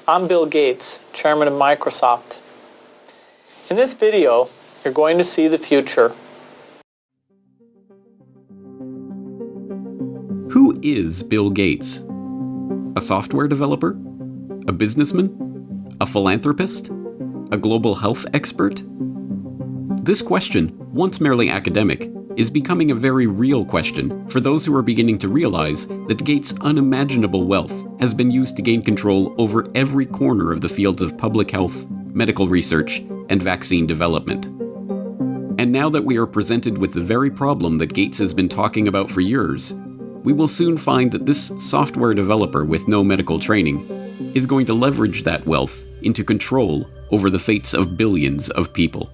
I'm Bill Gates, Chairman of Microsoft. In this video, you're going to see the future. Who is Bill Gates? A software developer? A businessman? A philanthropist? A global health expert? This question, once merely academic, is becoming a very real question for those who are beginning to realize that Gates' unimaginable wealth has been used to gain control over every corner of the fields of public health, medical research, and vaccine development. And now that we are presented with the very problem that Gates has been talking about for years, we will soon find that this software developer with no medical training is going to leverage that wealth into control over the fates of billions of people.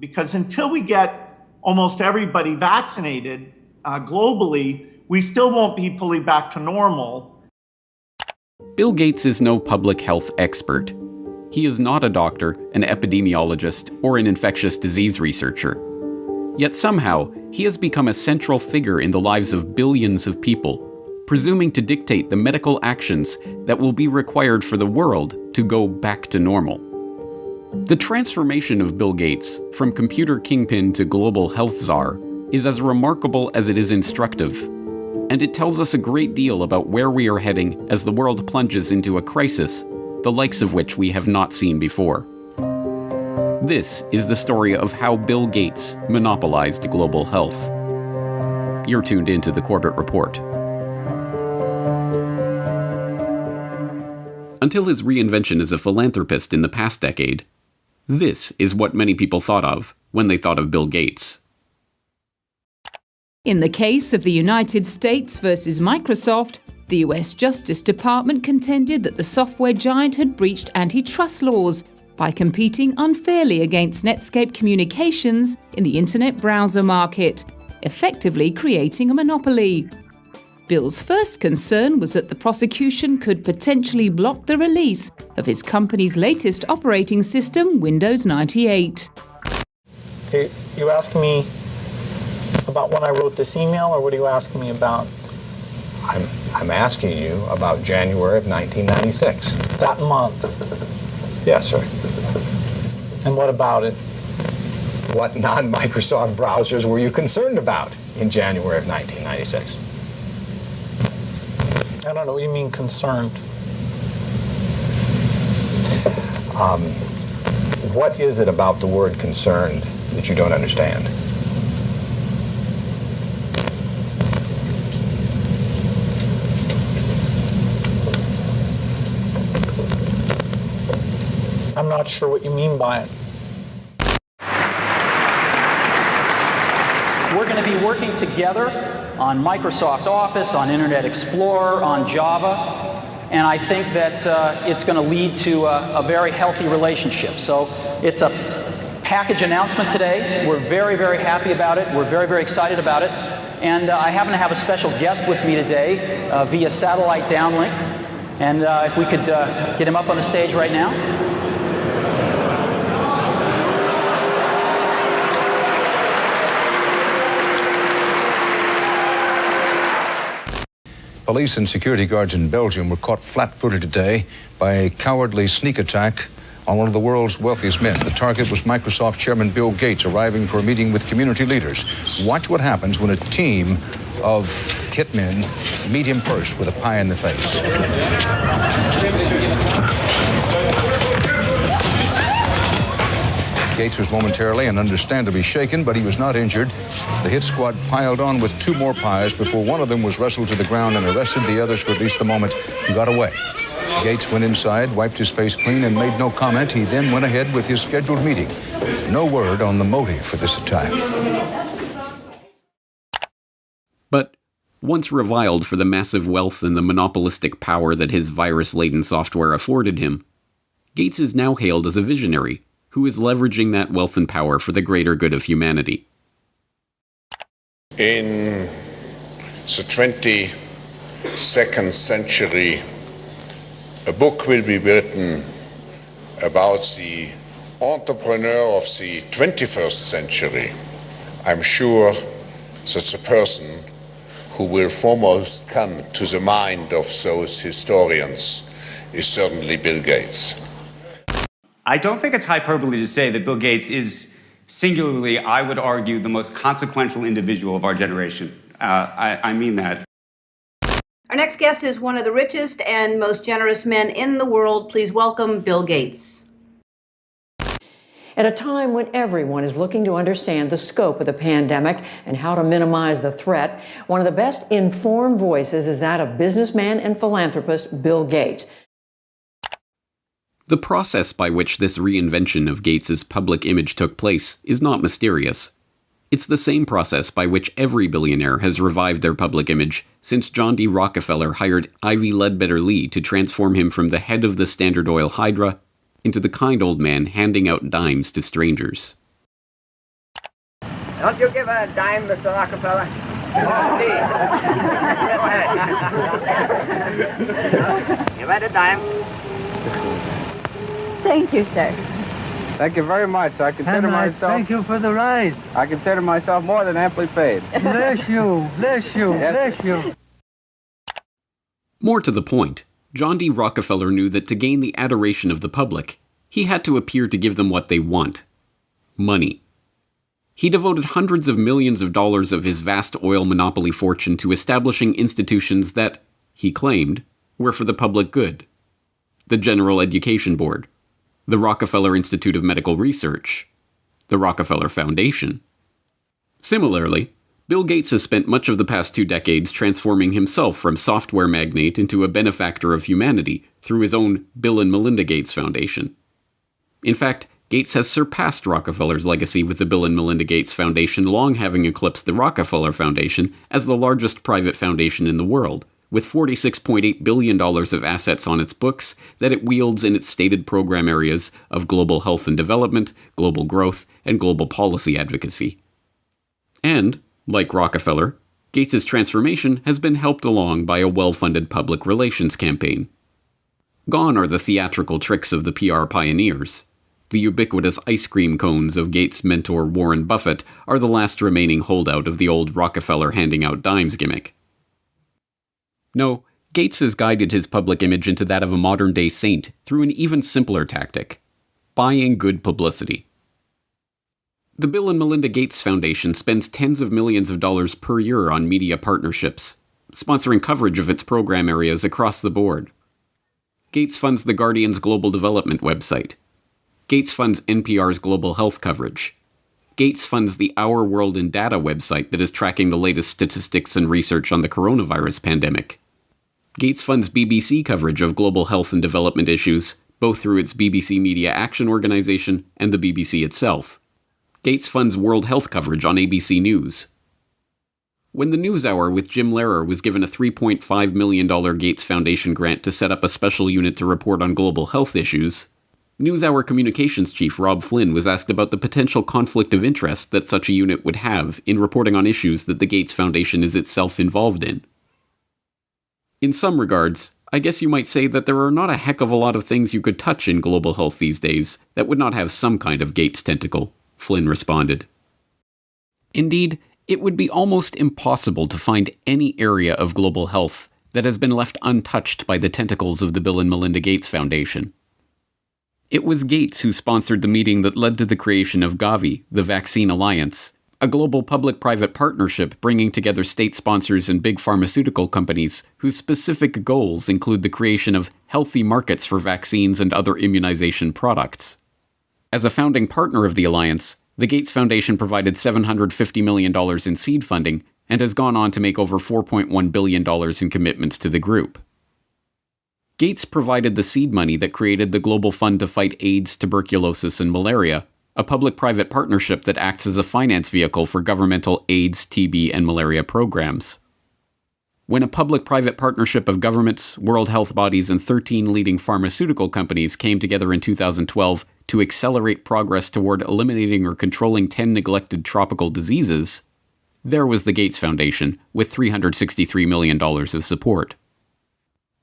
Because until we get almost everybody vaccinated globally, we still won't be fully back to normal. Bill Gates is no public health expert. He is not a doctor, an epidemiologist, or an infectious disease researcher. Yet somehow, he has become a central figure in the lives of billions of people, presuming to dictate the medical actions that will be required for the world to go back to normal. The transformation of Bill Gates from computer kingpin to global health czar is as remarkable as it is instructive, and it tells us a great deal about where we are heading as the world plunges into a crisis, the likes of which we have not seen before. This is the story of how Bill Gates monopolized global health. You're tuned into the Corbett Report. Until his reinvention as a philanthropist in the past decade, this is what many people thought of when they thought of Bill Gates. In the case of the United States versus Microsoft, the US Justice Department contended that the software giant had breached antitrust laws by competing unfairly against Netscape Communications in the internet browser market, effectively creating a monopoly. Bill's first concern was that the prosecution could potentially block the release of his company's latest operating system, Windows 98. Are you asking me about when I wrote this email, or what are you asking me about? I'm asking you about January of 1996. That month. Yes, sir. And what about it? What non-Microsoft browsers were you concerned about in January of 1996? I don't know what you mean concerned. What is it about the word concerned that you don't understand? I'm not sure what you mean by it. We're going to be working together on Microsoft Office, on Internet Explorer, on Java, and I think that it's going to lead to a very healthy relationship. So it's a package announcement today. We're very, very happy about it. We're very, very excited about it. And I happen to have a special guest with me today via satellite downlink. And if we could get him up on the stage right now. Police and security guards in Belgium were caught flat-footed today by a cowardly sneak attack on one of the world's wealthiest men. The target was Microsoft Chairman Bill Gates, arriving for a meeting with community leaders. Watch what happens when a team of hitmen meet him first with a pie in the face. Gates was momentarily and understandably shaken, but he was not injured. The hit squad piled on with two more pies before one of them was wrestled to the ground and arrested. The others, for at least the moment, got away. Gates went inside, wiped his face clean, and made no comment. He then went ahead with his scheduled meeting. No word on the motive for this attack. But once reviled for the massive wealth and the monopolistic power that his virus-laden software afforded him, Gates is now hailed as a visionary who is leveraging that wealth and power for the greater good of humanity. In the 22nd century, a book will be written about the entrepreneur of the 21st century. I'm sure that the person who will foremost come to the mind of those historians is certainly Bill Gates. I don't think it's hyperbole to say that Bill Gates is singularly, I would argue, the most consequential individual of our generation. I mean that. Our next guest is one of the richest and most generous men in the world. Please welcome Bill Gates. At a time when everyone is looking to understand the scope of the pandemic and how to minimize the threat, one of the best informed voices is that of businessman and philanthropist Bill Gates. The process by which this reinvention of Gates's public image took place is not mysterious. It's the same process by which every billionaire has revived their public image since John D. Rockefeller hired Ivy Ledbetter Lee to transform him from the head of the Standard Oil Hydra into the kind old man handing out dimes to strangers. Don't you give a dime, Mr. Rockefeller? Please. Go ahead. You read a dime? Thank you, sir. Thank you very much. I consider myself... Thank you for the ride. I consider myself more than amply paid. Bless you, bless you, Yes. bless you. More to the point, John D. Rockefeller knew that to gain the adoration of the public, he had to appear to give them what they want: money. He devoted hundreds of millions of dollars of his vast oil monopoly fortune to establishing institutions that, he claimed, were for the public good. The General Education Board, the Rockefeller Institute of Medical Research, the Rockefeller Foundation. Similarly, Bill Gates has spent much of the past 2 decades transforming himself from software magnate into a benefactor of humanity through his own Bill and Melinda Gates Foundation. In fact, Gates has surpassed Rockefeller's legacy, with the Bill and Melinda Gates Foundation long having eclipsed the Rockefeller Foundation as the largest private foundation in the world, with $46.8 billion of assets on its books that it wields in its stated program areas of global health and development, global growth, and global policy advocacy. And, like Rockefeller, Gates's transformation has been helped along by a well-funded public relations campaign. Gone are the theatrical tricks of the PR pioneers. The ubiquitous ice cream cones of Gates' mentor Warren Buffett are the last remaining holdout of the old Rockefeller handing out dimes gimmick. No, Gates has guided his public image into that of a modern-day saint through an even simpler tactic: buying good publicity. The Bill and Melinda Gates Foundation spends tens of millions of dollars per year on media partnerships, sponsoring coverage of its program areas across the board. Gates funds The Guardian's Global Development website. Gates funds NPR's global health coverage. Gates funds the Our World in Data website that is tracking the latest statistics and research on the coronavirus pandemic. Gates funds BBC coverage of global health and development issues, both through its BBC Media Action Organization and the BBC itself. Gates funds World Health coverage on ABC News. When the NewsHour with Jim Lehrer was given a $3.5 million Gates Foundation grant to set up a special unit to report on global health issues, NewsHour communications chief Rob Flynn was asked about the potential conflict of interest that such a unit would have in reporting on issues that the Gates Foundation is itself involved in. In some regards, I guess you might say that there are not a heck of a lot of things you could touch in global health these days that would not have some kind of Gates tentacle, Flynn responded. Indeed, it would be almost impossible to find any area of global health that has been left untouched by the tentacles of the Bill and Melinda Gates Foundation. It was Gates who sponsored the meeting that led to the creation of Gavi, the Vaccine Alliance, a global public-private partnership bringing together state sponsors and big pharmaceutical companies whose specific goals include the creation of healthy markets for vaccines and other immunization products. As a founding partner of the alliance, the Gates Foundation provided $750 million in seed funding and has gone on to make over $4.1 billion in commitments to the group. Gates provided the seed money that created the Global Fund to Fight AIDS, Tuberculosis, and Malaria, a public-private partnership that acts as a finance vehicle for governmental AIDS, TB, and malaria programs. When a public-private partnership of governments, world health bodies, and 13 leading pharmaceutical companies came together in 2012 to accelerate progress toward eliminating or controlling 10 neglected tropical diseases, there was the Gates Foundation with $363 million of support.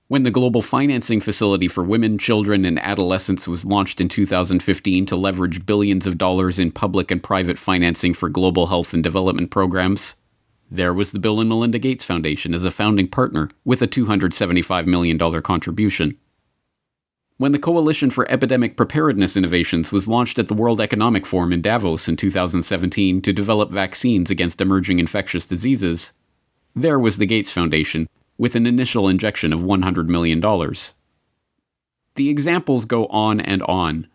When the Global Financing Facility for Women, Children, and Adolescents was launched in 2015 to leverage billions of dollars in public and private financing for global health and development programs, There was the Bill and Melinda Gates Foundation as a founding partner with a $275 million contribution. When the Coalition for Epidemic Preparedness Innovations was launched at the World Economic Forum in Davos in 2017 to develop vaccines against emerging infectious diseases, there was the Gates Foundation with an initial injection of $100 million. The examples go on and on.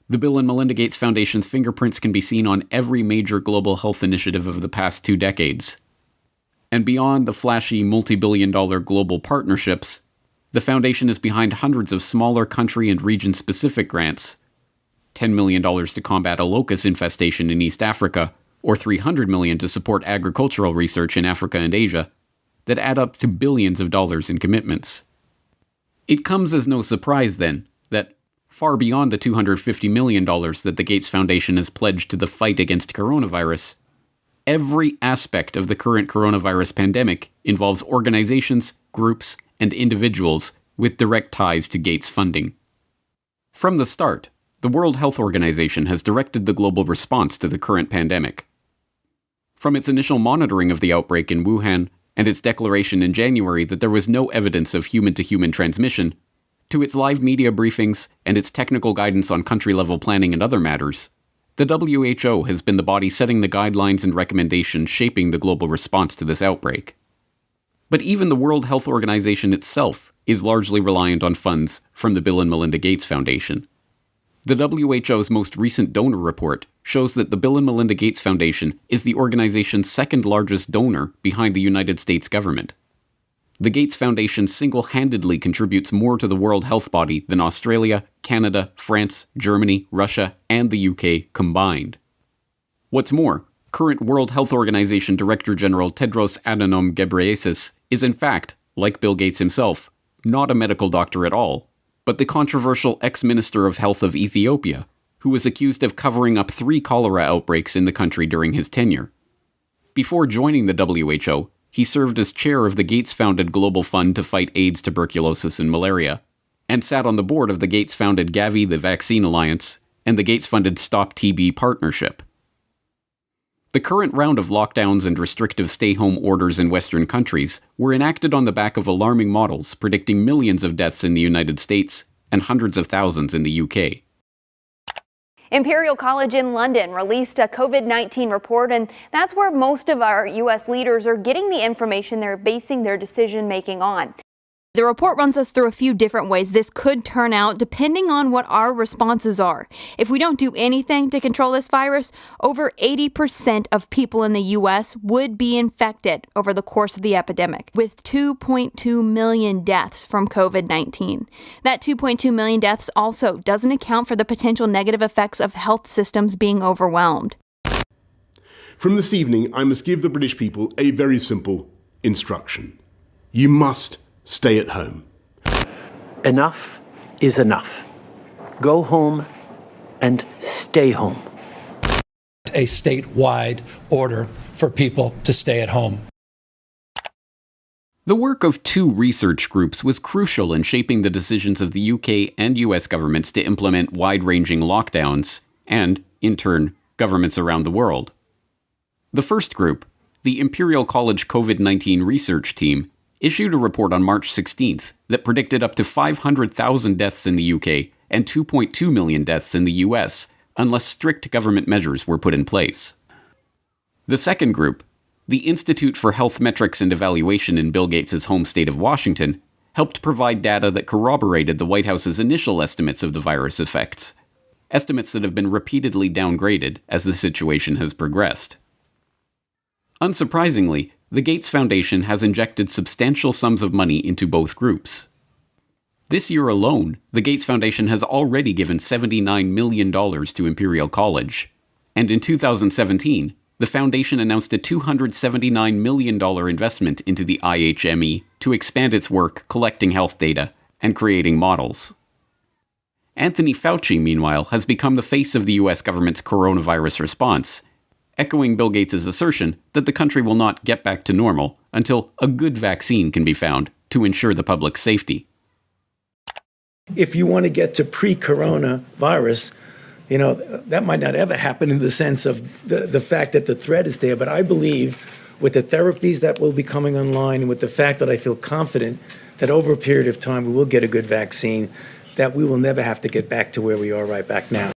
The Bill and Melinda Gates Foundation's fingerprints can be seen on every major global health initiative of the past 2 decades. And beyond the flashy multi-billion-dollar global partnerships, the foundation is behind hundreds of smaller country and region-specific grants, $10 million to combat a locust infestation in East Africa, or $300 million to support agricultural research in Africa and Asia, that add up to billions of dollars in commitments. It comes as no surprise, then, that far beyond the $250 million that the Gates Foundation has pledged to the fight against coronavirus, every aspect of the current coronavirus pandemic involves organizations, groups, and individuals with direct ties to Gates funding. From the start, the World Health Organization has directed the global response to the current pandemic. From its initial monitoring of the outbreak in Wuhan and its declaration in January that there was no evidence of human-to-human transmission, to its live media briefings and its technical guidance on country-level planning and other matters, the WHO has been the body setting the guidelines and recommendations shaping the global response to this outbreak. But even the World Health Organization itself is largely reliant on funds from the Bill and Melinda Gates Foundation. The WHO's most recent donor report shows that the Bill and Melinda Gates Foundation is the organization's second largest donor behind the United States government. The Gates Foundation single-handedly contributes more to the World Health Body than Australia, Canada, France, Germany, Russia, and the UK combined. What's more, current World Health Organization Director General Tedros Adhanom Ghebreyesus is in fact, like Bill Gates himself, not a medical doctor at all, but the controversial ex-Minister of Health of Ethiopia, who was accused of covering up 3 cholera outbreaks in the country during his tenure. Before joining the WHO, he served as chair of the Gates-founded Global Fund to fight AIDS, tuberculosis, and malaria, and sat on the board of the Gates-founded Gavi, the Vaccine Alliance, and the Gates-funded Stop TB Partnership. The current round of lockdowns and restrictive stay-home orders in Western countries were enacted on the back of alarming models predicting millions of deaths in the United States and hundreds of thousands in the UK. Imperial College in London released a COVID-19 report, and that's where most of our U.S. leaders are getting the information they're basing their decision-making on. The report runs us through a few different ways this could turn out depending on what our responses are. If we don't do anything to control this virus, over 80% of people in the U.S. would be infected over the course of the epidemic, with 2.2 million deaths from COVID-19. That 2.2 million deaths also doesn't account for the potential negative effects of health systems being overwhelmed. From this evening, I must give the British people a very simple instruction. You must stay at home. Enough is enough. Go home and stay home. A statewide order for people to stay at home. The work of 2 research groups was crucial in shaping the decisions of the UK and US governments to implement wide-ranging lockdowns, and, in turn, governments around the world. The first group, the Imperial College COVID-19 Research Team, issued a report on March 16th that predicted up to 500,000 deaths in the UK and 2.2 million deaths in the US unless strict government measures were put in place. The second group, the Institute for Health Metrics and Evaluation in Bill Gates' home state of Washington, helped provide data that corroborated the White House's initial estimates of the virus effects, estimates that have been repeatedly downgraded as the situation has progressed. Unsurprisingly, the Gates Foundation has injected substantial sums of money into both groups. This year alone, the Gates Foundation has already given $79 million to Imperial College, and in 2017, the foundation announced a $279 million investment into the IHME to expand its work collecting health data and creating models. Anthony Fauci, meanwhile, has become the face of the US government's coronavirus response, echoing Bill Gates' assertion that the country will not get back to normal until a good vaccine can be found to ensure the public's safety. If you want to get to pre-coronavirus, that might not ever happen in the sense of the fact that the threat is there, but I believe with the therapies that will be coming online and with the fact that I feel confident that over a period of time we will get a good vaccine, that we will never have to get back to where we are right back now.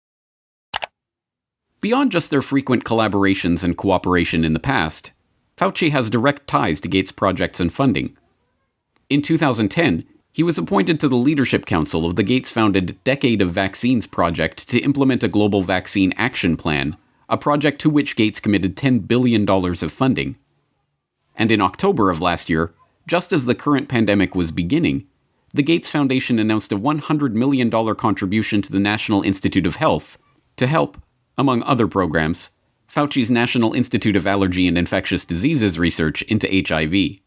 Beyond just their frequent collaborations and cooperation in the past, Fauci has direct ties to Gates' projects and funding. In 2010, he was appointed to the Leadership Council of the Gates-founded Decade of Vaccines project to implement a global vaccine action plan, a project to which Gates committed $10 billion of funding. And in October of last year, just as the current pandemic was beginning, the Gates Foundation announced a $100 million contribution to the National Institute of Health to help, among other programs, Fauci's National Institute of Allergy and Infectious Diseases research into HIV.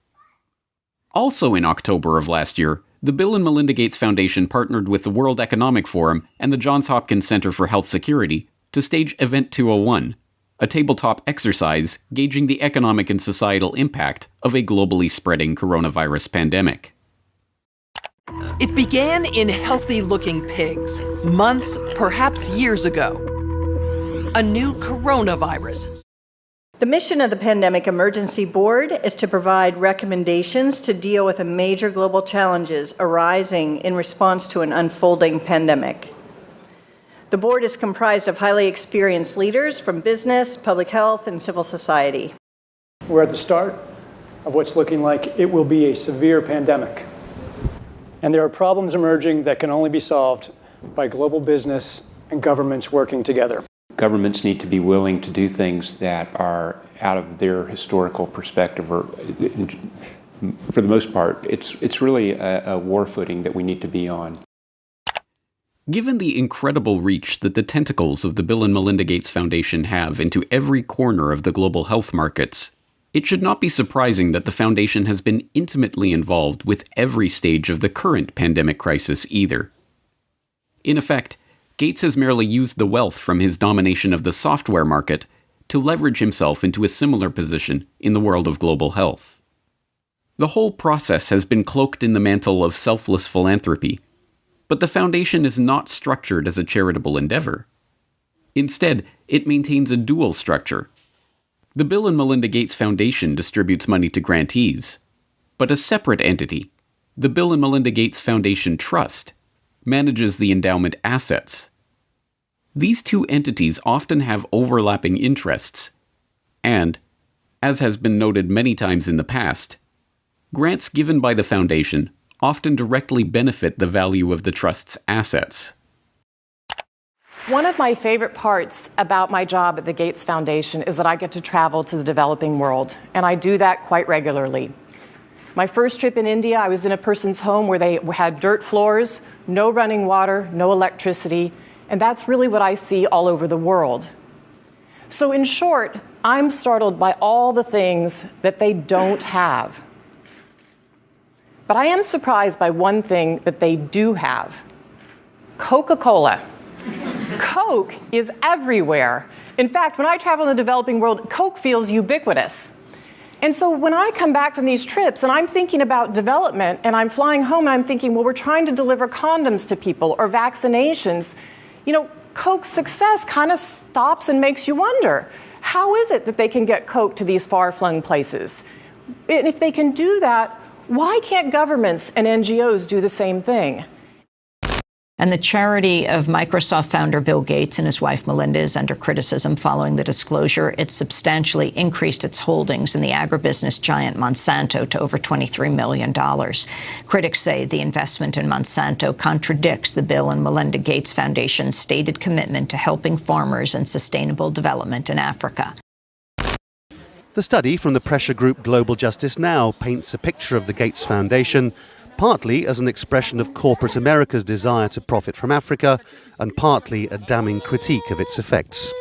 Also in October of last year, the Bill and Melinda Gates Foundation partnered with the World Economic Forum and the Johns Hopkins Center for Health Security to stage Event 201, a tabletop exercise gauging the economic and societal impact of a globally spreading coronavirus pandemic. It began in healthy-looking pigs, months, perhaps years ago. A new coronavirus. The mission of the Pandemic Emergency Board is to provide recommendations to deal with the major global challenges arising in response to an unfolding pandemic. The board is comprised of highly experienced leaders from business, public health, and civil society. We're at the start of what's looking like it will be a severe pandemic. And there are problems emerging that can only be solved by global business and governments working together. Governments need to be willing to do things that are out of their historical perspective, or for the most part, it's really a war footing that we need to be on. Given the incredible reach that the tentacles of the Bill and Melinda Gates Foundation have into every corner of the global health markets, it should not be surprising that the foundation has been intimately involved with every stage of the current pandemic crisis either. In effect, Gates has merely used the wealth from his domination of the software market to leverage himself into a similar position in the world of global health. The whole process has been cloaked in the mantle of selfless philanthropy, but the foundation is not structured as a charitable endeavor. Instead, it maintains a dual structure. The Bill and Melinda Gates Foundation distributes money to grantees, but a separate entity, the Bill and Melinda Gates Foundation Trust, manages the endowment assets. These two entities often have overlapping interests, and, as has been noted many times in the past, grants given by the foundation often directly benefit the value of the trust's assets. One of my favorite parts about my job at the Gates Foundation is that I get to travel to the developing world, and I do that quite regularly. My first trip in India, I was in a person's home where they had dirt floors, no running water, no electricity, and that's really what I see all over the world. So in short, I'm startled by all the things that they don't have. But I am surprised by one thing that they do have: Coca-Cola. Coke is everywhere. In fact, when I travel in the developing world, Coke feels ubiquitous. And so when I come back from these trips and I'm thinking about development and I'm flying home and I'm thinking, well, we're trying to deliver condoms to people or vaccinations, Coke's success kind of stops and makes you wonder, how is it that they can get Coke to these far-flung places? And if they can do that, why can't governments and NGOs do the same thing? And the charity of Microsoft founder Bill Gates and his wife Melinda is under criticism following the disclosure it substantially increased its holdings in the agribusiness giant Monsanto to over $23 million. Critics say the investment in Monsanto contradicts the Bill and Melinda Gates Foundation's stated commitment to helping farmers and sustainable development in Africa. The study from the pressure group Global Justice Now paints a picture of the Gates Foundation partly as an expression of corporate America's desire to profit from Africa, and partly a damning critique of its effects.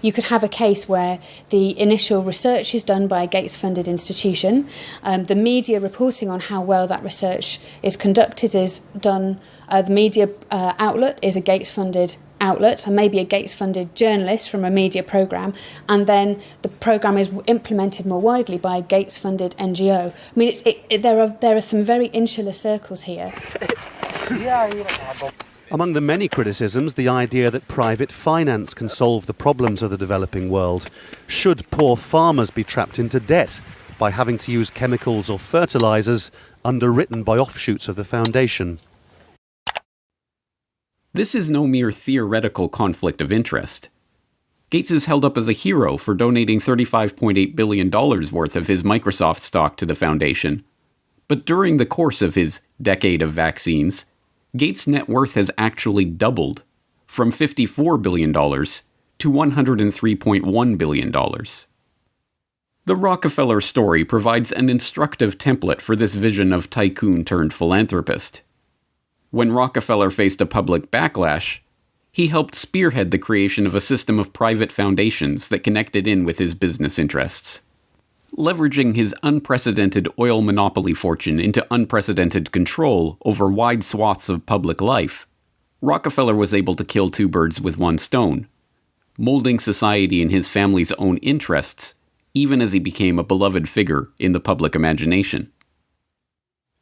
You could have a case where the initial research is done by a Gates-funded institution. The media reporting on how well that research is conducted is done. The media outlet is a Gates-funded outlet, and maybe a Gates-funded journalist from a media programme, and then the programme is implemented more widely by a Gates-funded NGO. I mean, there are some very insular circles here. Among the many criticisms, the idea that private finance can solve the problems of the developing world. Should poor farmers be trapped into debt by having to use chemicals or fertilizers underwritten by offshoots of the foundation? This is no mere theoretical conflict of interest. Gates is held up as a hero for donating $35.8 billion worth of his Microsoft stock to the foundation. But during the course of his decade of vaccines, Gates' net worth has actually doubled, from $54 billion to $103.1 billion. The Rockefeller story provides an instructive template for this vision of tycoon turned philanthropist. When Rockefeller faced a public backlash, he helped spearhead the creation of a system of private foundations that connected in with his business interests. Leveraging his unprecedented oil monopoly fortune into unprecedented control over wide swaths of public life, Rockefeller was able to kill two birds with one stone, molding society in his family's own interests, even as he became a beloved figure in the public imagination.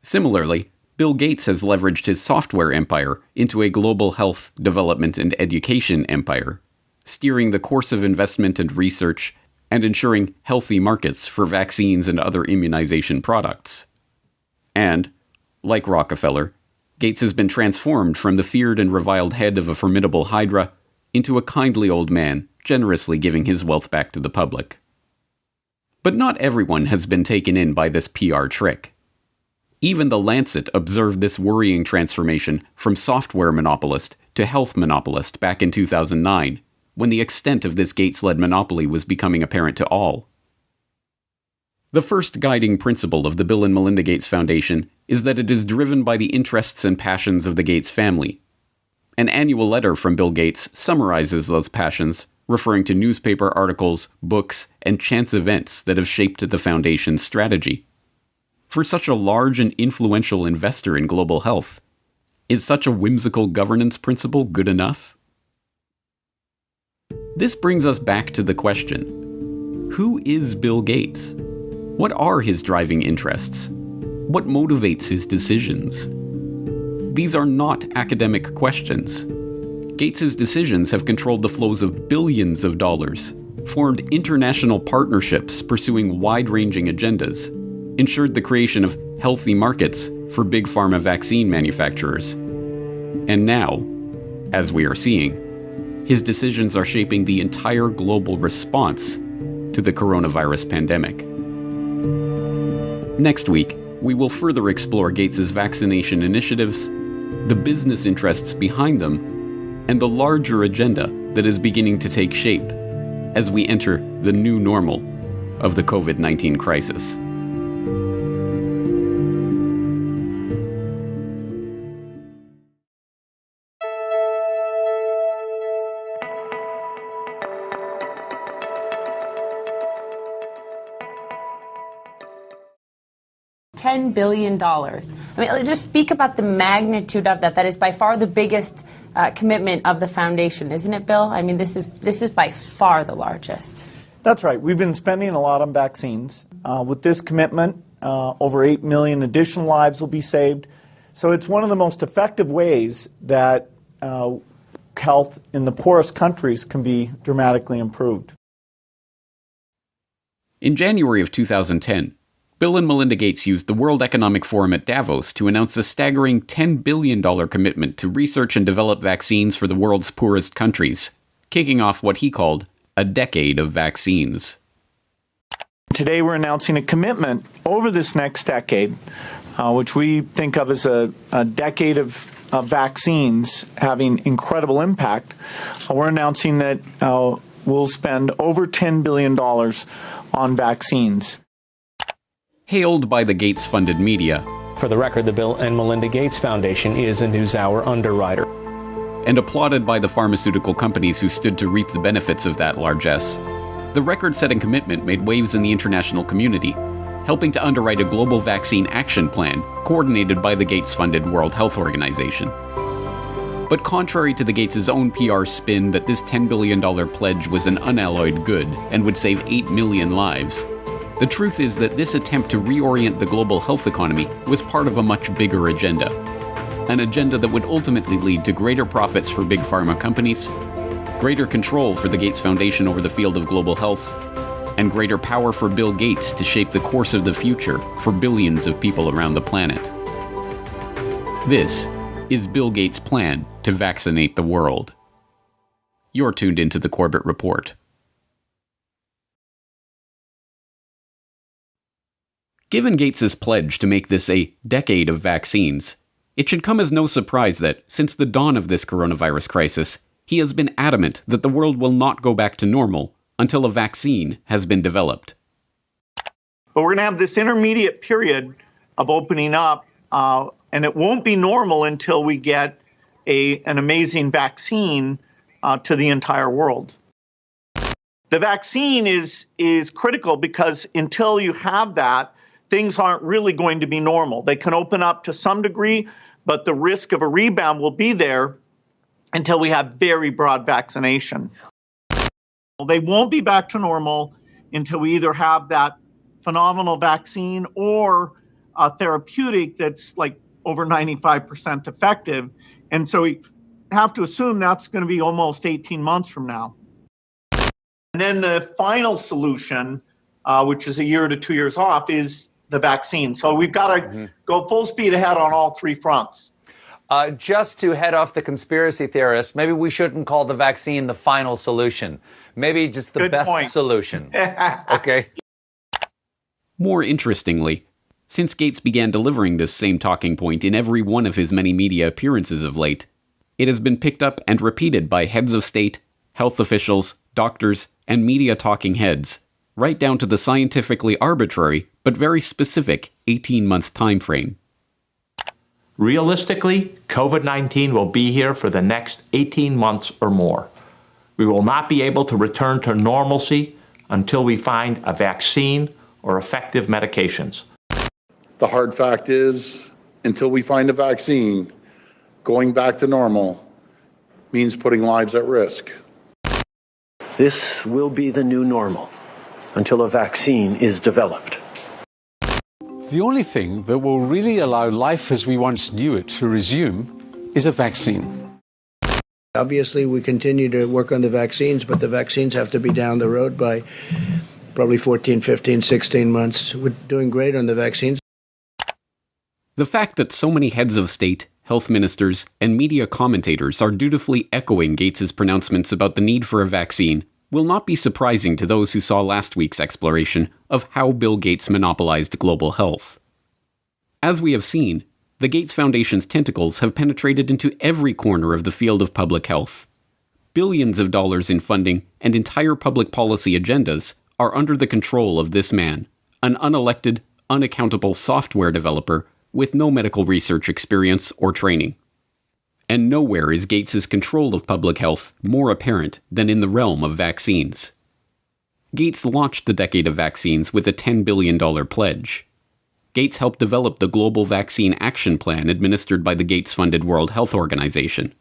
Similarly, Bill Gates has leveraged his software empire into a global health, development, and education empire, steering the course of investment and research and ensuring healthy markets for vaccines and other immunization products. And, like Rockefeller, Gates has been transformed from the feared and reviled head of a formidable hydra into a kindly old man, generously giving his wealth back to the public. But not everyone has been taken in by this PR trick. Even The Lancet observed this worrying transformation from software monopolist to health monopolist back in 2009, when the extent of this Gates-led monopoly was becoming apparent to all. The first guiding principle of the Bill and Melinda Gates Foundation is that it is driven by the interests and passions of the Gates family. An annual letter from Bill Gates summarizes those passions, referring to newspaper articles, books, and chance events that have shaped the foundation's strategy. For such a large and influential investor in global health, is such a whimsical governance principle good enough? This brings us back to the question: who is Bill Gates? What are his driving interests? What motivates his decisions? These are not academic questions. Gates' decisions have controlled the flows of billions of dollars, formed international partnerships pursuing wide-ranging agendas, ensured the creation of healthy markets for big pharma vaccine manufacturers. And now, as we are seeing, his decisions are shaping the entire global response to the coronavirus pandemic. Next week, we will further explore Gates' vaccination initiatives, the business interests behind them, and the larger agenda that is beginning to take shape as we enter the new normal of the COVID-19 crisis. $10 billion. I mean, just speak about the magnitude of that. That is by far the biggest commitment of the foundation, isn't it, Bill? I mean, this is by far the largest. That's right. We've been spending a lot on vaccines. With this commitment, over 8 million additional lives will be saved. So it's one of the most effective ways that health in the poorest countries can be dramatically improved. In January of 2010, Bill and Melinda Gates used the World Economic Forum at Davos to announce a staggering $10 billion commitment to research and develop vaccines for the world's poorest countries, kicking off what he called a decade of vaccines. Today we're announcing a commitment over this next decade, which we think of as a decade of vaccines having incredible impact. We're announcing that we'll spend over $10 billion on vaccines. Hailed by the Gates-funded media. For the record, the Bill and Melinda Gates Foundation is a NewsHour underwriter. And applauded by the pharmaceutical companies who stood to reap the benefits of that largesse. The record-setting commitment made waves in the international community, helping to underwrite a global vaccine action plan coordinated by the Gates-funded World Health Organization. But contrary to the Gates' own PR spin that this $10 billion pledge was an unalloyed good and would save 8 million lives, the truth is that this attempt to reorient the global health economy was part of a much bigger agenda. an agenda that would ultimately lead to greater profits for big pharma companies, greater control for the Gates Foundation over the field of global health, and greater power for Bill Gates to shape the course of the future for billions of people around the planet. This is Bill Gates' plan to vaccinate the world. You're tuned into the Corbett Report. Given Gates' pledge to make this a decade of vaccines, it should come as no surprise that, since the dawn of this coronavirus crisis, he has been adamant that the world will not go back to normal until a vaccine has been developed. But we're going to have this intermediate period of opening up, and it won't be normal until we get an amazing vaccine to the entire world. The vaccine is critical because until you have that, things aren't really going to be normal. They can open up to some degree, but the risk of a rebound will be there until we have very broad vaccination. They won't be back to normal until we either have that phenomenal vaccine or a therapeutic that's like over 95% effective. And so we have to assume that's going to be almost 18 months from now. And then the final solution, which is a year to 2 years off, is the vaccine. So we've got to go full speed ahead on all three fronts. Just to head off the conspiracy theorists, maybe we shouldn't call the vaccine the final solution. Maybe just the best solution. Okay. More interestingly, since Gates began delivering this same talking point in every one of his many media appearances of late, it has been picked up and repeated by heads of state, health officials, doctors, and media talking heads, right down to the scientifically arbitrary but very specific 18-month time frame. Realistically, COVID-19 will be here for the next 18 months or more. We will not be able to return to normalcy until we find a vaccine or effective medications. The hard fact is, until we find a vaccine, going back to normal means putting lives at risk. This will be the new normal until a vaccine is developed. The only thing that will really allow life as we once knew it to resume is a vaccine. Obviously, we continue to work on the vaccines, but the vaccines have to be down the road by probably 14, 15, 16 months. We're doing great on the vaccines. The fact that so many heads of state, health ministers, and media commentators are dutifully echoing Gates' pronouncements about the need for a vaccine will not be surprising to those who saw last week's exploration of how Bill Gates monopolized global health. As we have seen, the Gates Foundation's tentacles have penetrated into every corner of the field of public health. Billions of dollars in funding and entire public policy agendas are under the control of this man, an unelected, unaccountable software developer with no medical research experience or training. And nowhere is Gates' control of public health more apparent than in the realm of vaccines. Gates launched the decade of vaccines with a $10 billion pledge. Gates helped develop the Global Vaccine Action Plan administered by the Gates-funded World Health Organization.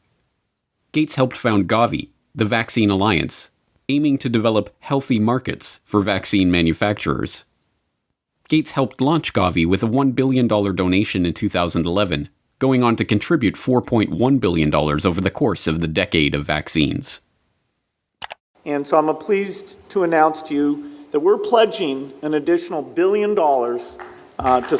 Gates helped found Gavi, the Vaccine Alliance, aiming to develop healthy markets for vaccine manufacturers. Gates helped launch Gavi with a $1 billion donation in 2011, going on to contribute $4.1 billion over the course of the decade of vaccines. And so I'm pleased to announce to you that we're pledging an additional $1 billion to...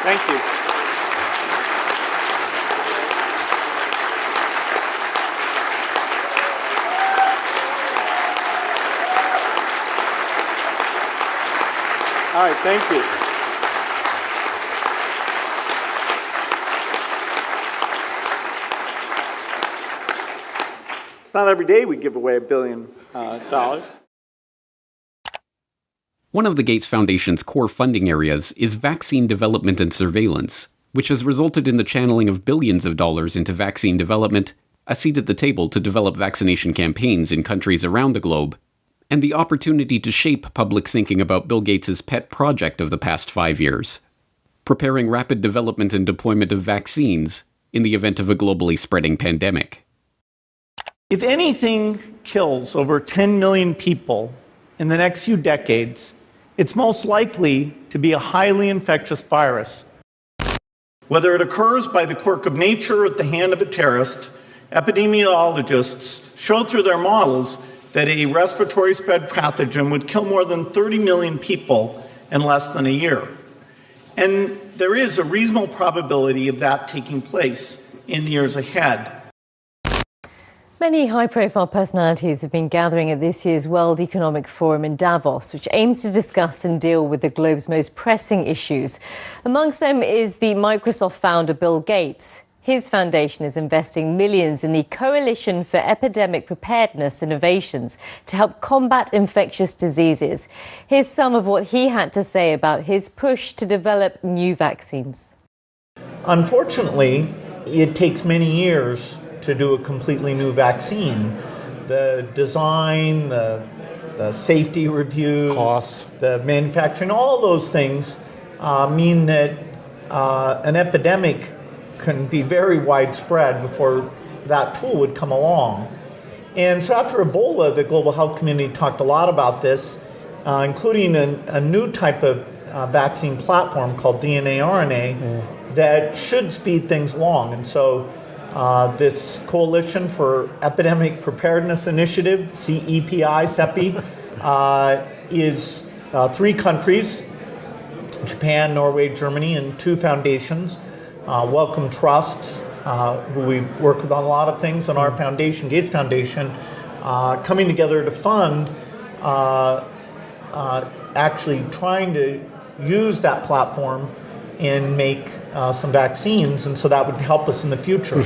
Thank you. All right, thank you. It's not every day we give away $1 billion. One of the Gates Foundation's core funding areas is vaccine development and surveillance, which has resulted in the channeling of billions of dollars into vaccine development, a seat at the table to develop vaccination campaigns in countries around the globe, and the opportunity to shape public thinking about Bill Gates' pet project of the past 5 years, preparing rapid development and deployment of vaccines in the event of a globally spreading pandemic. If anything kills over 10 million people in the next few decades, it's most likely to be a highly infectious virus. Whether it occurs by the quirk of nature or at the hand of a terrorist, epidemiologists show through their models that a respiratory spread pathogen would kill more than 30 million people in less than a year. And there is a reasonable probability of that taking place in the years ahead. Many high-profile personalities have been gathering at this year's World Economic Forum in Davos, which aims to discuss and deal with the globe's most pressing issues. Amongst them is the Microsoft founder Bill Gates. His foundation is investing millions in the Coalition for Epidemic Preparedness Innovations to help combat infectious diseases. Here's some of what he had to say about his push to develop new vaccines. Unfortunately, it takes many years to do a completely new vaccine. The design, the safety reviews, costs, the manufacturing, all those things mean that an epidemic can be very widespread before that tool would come along. And so after Ebola, the global health community talked a lot about this, including a new type of vaccine platform called DNA-RNA that should speed things along. And so this Coalition for Epidemic Preparedness Initiative, CEPI, is 3 countries, Japan, Norway, Germany, and 2 foundations. Wellcome Trust, who we work with on a lot of things, and our foundation, Gates Foundation, coming together to fund actually trying to use that platform and make some vaccines, and so that would help us in the future.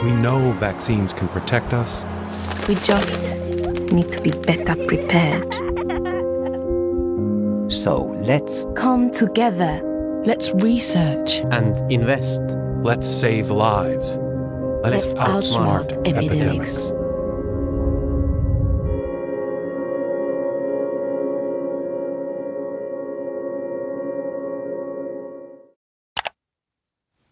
We know vaccines can protect us. We just need to be better prepared. So let's come together. Let's research and invest. Let's save lives. Let's outsmart epidemics.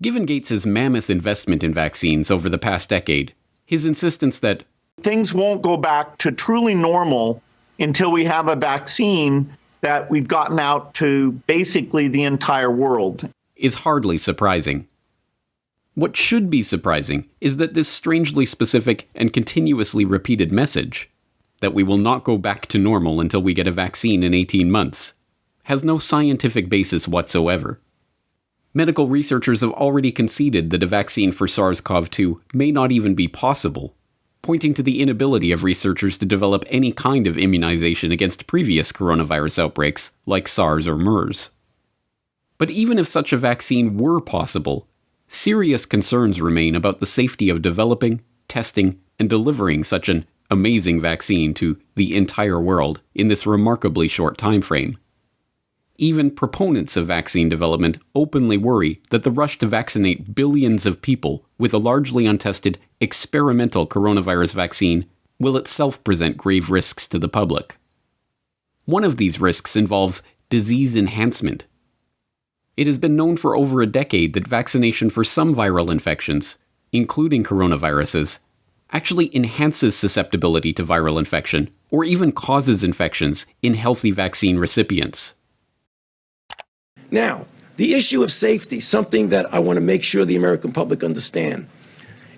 Given Gates's mammoth investment in vaccines over the past decade, his insistence that things won't go back to truly normal until we have a vaccine that we've gotten out to basically the entire world is hardly surprising. What should be surprising is that this strangely specific and continuously repeated message, that we will not go back to normal until we get a vaccine in 18 months, has no scientific basis whatsoever. Medical researchers have already conceded that a vaccine for SARS-CoV-2 may not even be possible, pointing to the inability of researchers to develop any kind of immunization against previous coronavirus outbreaks like SARS or MERS. But even if such a vaccine were possible, serious concerns remain about the safety of developing, testing, and delivering such an amazing vaccine to the entire world in this remarkably short time frame. Even proponents of vaccine development openly worry that the rush to vaccinate billions of people with a largely untested experimental coronavirus vaccine will itself present grave risks to the public. One of these risks involves disease enhancement. It has been known for over a decade that vaccination for some viral infections, including coronaviruses, actually enhances susceptibility to viral infection or even causes infections in healthy vaccine recipients. Now, the issue of safety, something that I want to make sure the American public understand.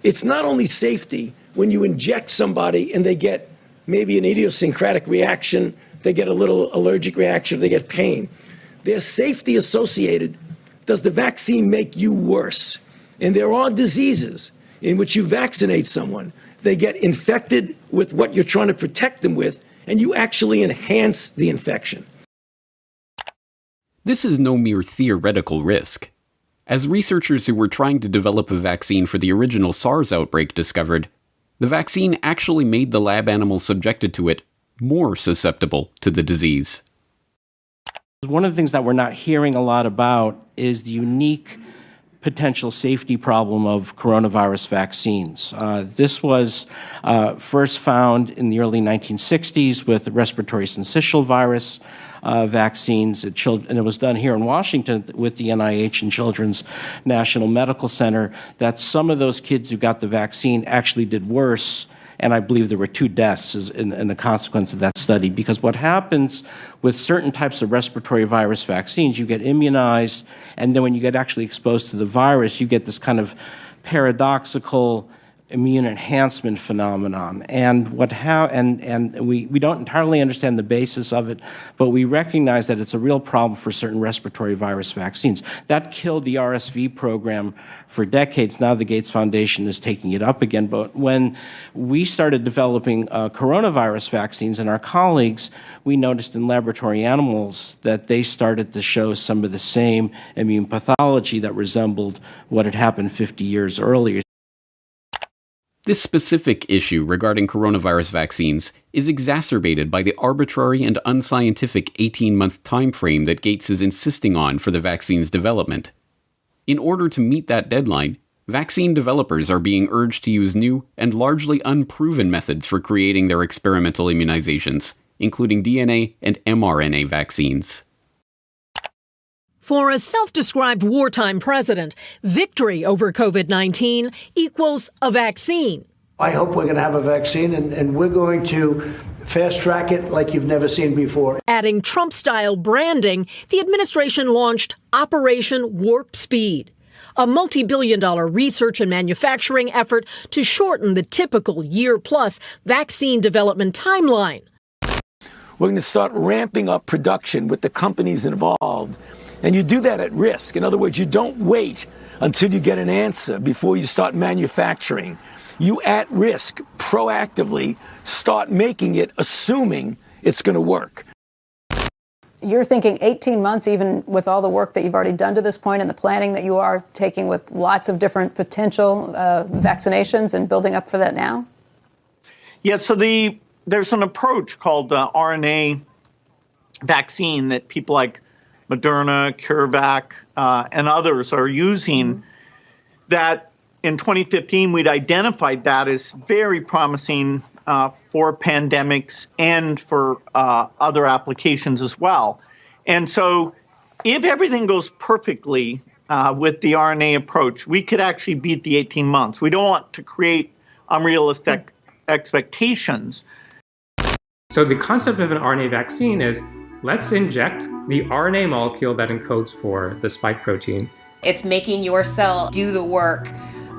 It's not only safety when you inject somebody and they get maybe an idiosyncratic reaction, they get a little allergic reaction, they get pain. There's safety associated. Does the vaccine make you worse? And there are diseases in which you vaccinate someone, they get infected with what you're trying to protect them with, and you actually enhance the infection. This is no mere theoretical risk. As researchers who were trying to develop a vaccine for the original SARS outbreak discovered, the vaccine actually made the lab animals subjected to it more susceptible to the disease. One of the things that we're not hearing a lot about is the unique potential safety problem of coronavirus vaccines. This was first found in the early 1960s with the respiratory syncytial virus vaccines, and it was done here in Washington with the NIH and Children's National Medical Center, that some of those kids who got the vaccine actually did worse, and I believe there were 2 deaths in the consequence of that study. Because what happens with certain types of respiratory virus vaccines, you get immunized, and then when you get actually exposed to the virus, you get this kind of paradoxical immune enhancement phenomenon. And we don't entirely understand the basis of it, but we recognize that it's a real problem for certain respiratory virus vaccines. That killed the RSV program for decades. Now the Gates Foundation is taking it up again. But when we started developing coronavirus vaccines, and our colleagues, we noticed in laboratory animals that they started to show some of the same immune pathology that resembled what had happened 50 years earlier. This specific issue regarding coronavirus vaccines is exacerbated by the arbitrary and unscientific 18-month time frame that Gates is insisting on for the vaccine's development. In order to meet that deadline, vaccine developers are being urged to use new and largely unproven methods for creating their experimental immunizations, including DNA and mRNA vaccines. For a self-described wartime president, victory over COVID-19 equals a vaccine. I hope we're going to have a vaccine, and we're going to fast-track it like you've never seen before. Adding Trump-style branding, the administration launched Operation Warp Speed, a multi-billion-dollar research and manufacturing effort to shorten the typical year-plus vaccine development timeline. We're going to start ramping up production with the companies involved. And you do that at risk. In other words, you don't wait until you get an answer before you start manufacturing. You, at risk, proactively start making it, assuming it's going to work. You're thinking 18 months, even with all the work that you've already done to this point and the planning that you are taking with lots of different potential vaccinations and building up for that now? Yeah, so there's an approach called RNA vaccine that people like Moderna, CureVac, and others are using, that in 2015 we'd identified that as very promising for pandemics and for other applications as well. And so if everything goes perfectly with the RNA approach, we could actually beat the 18 months. We don't want to create unrealistic expectations. So the concept of an RNA vaccine is, let's inject the RNA molecule that encodes for the spike protein. It's making your cell do the work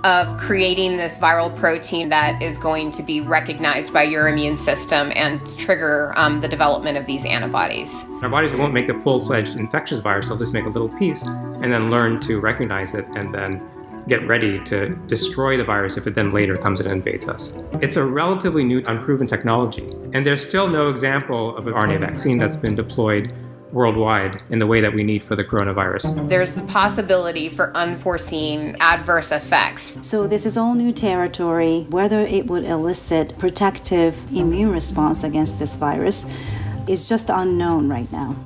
of creating this viral protein that is going to be recognized by your immune system and trigger the development of these antibodies. Our bodies won't make a full-fledged infectious virus, they'll just make a little piece and then learn to recognize it and then get ready to destroy the virus if it then later comes and invades us. It's a relatively new, unproven technology, and there's still no example of an RNA vaccine that's been deployed worldwide in the way that we need for the coronavirus. There's the possibility for unforeseen adverse effects. So this is all new territory. Whether it would elicit protective immune response against this virus is just unknown right now.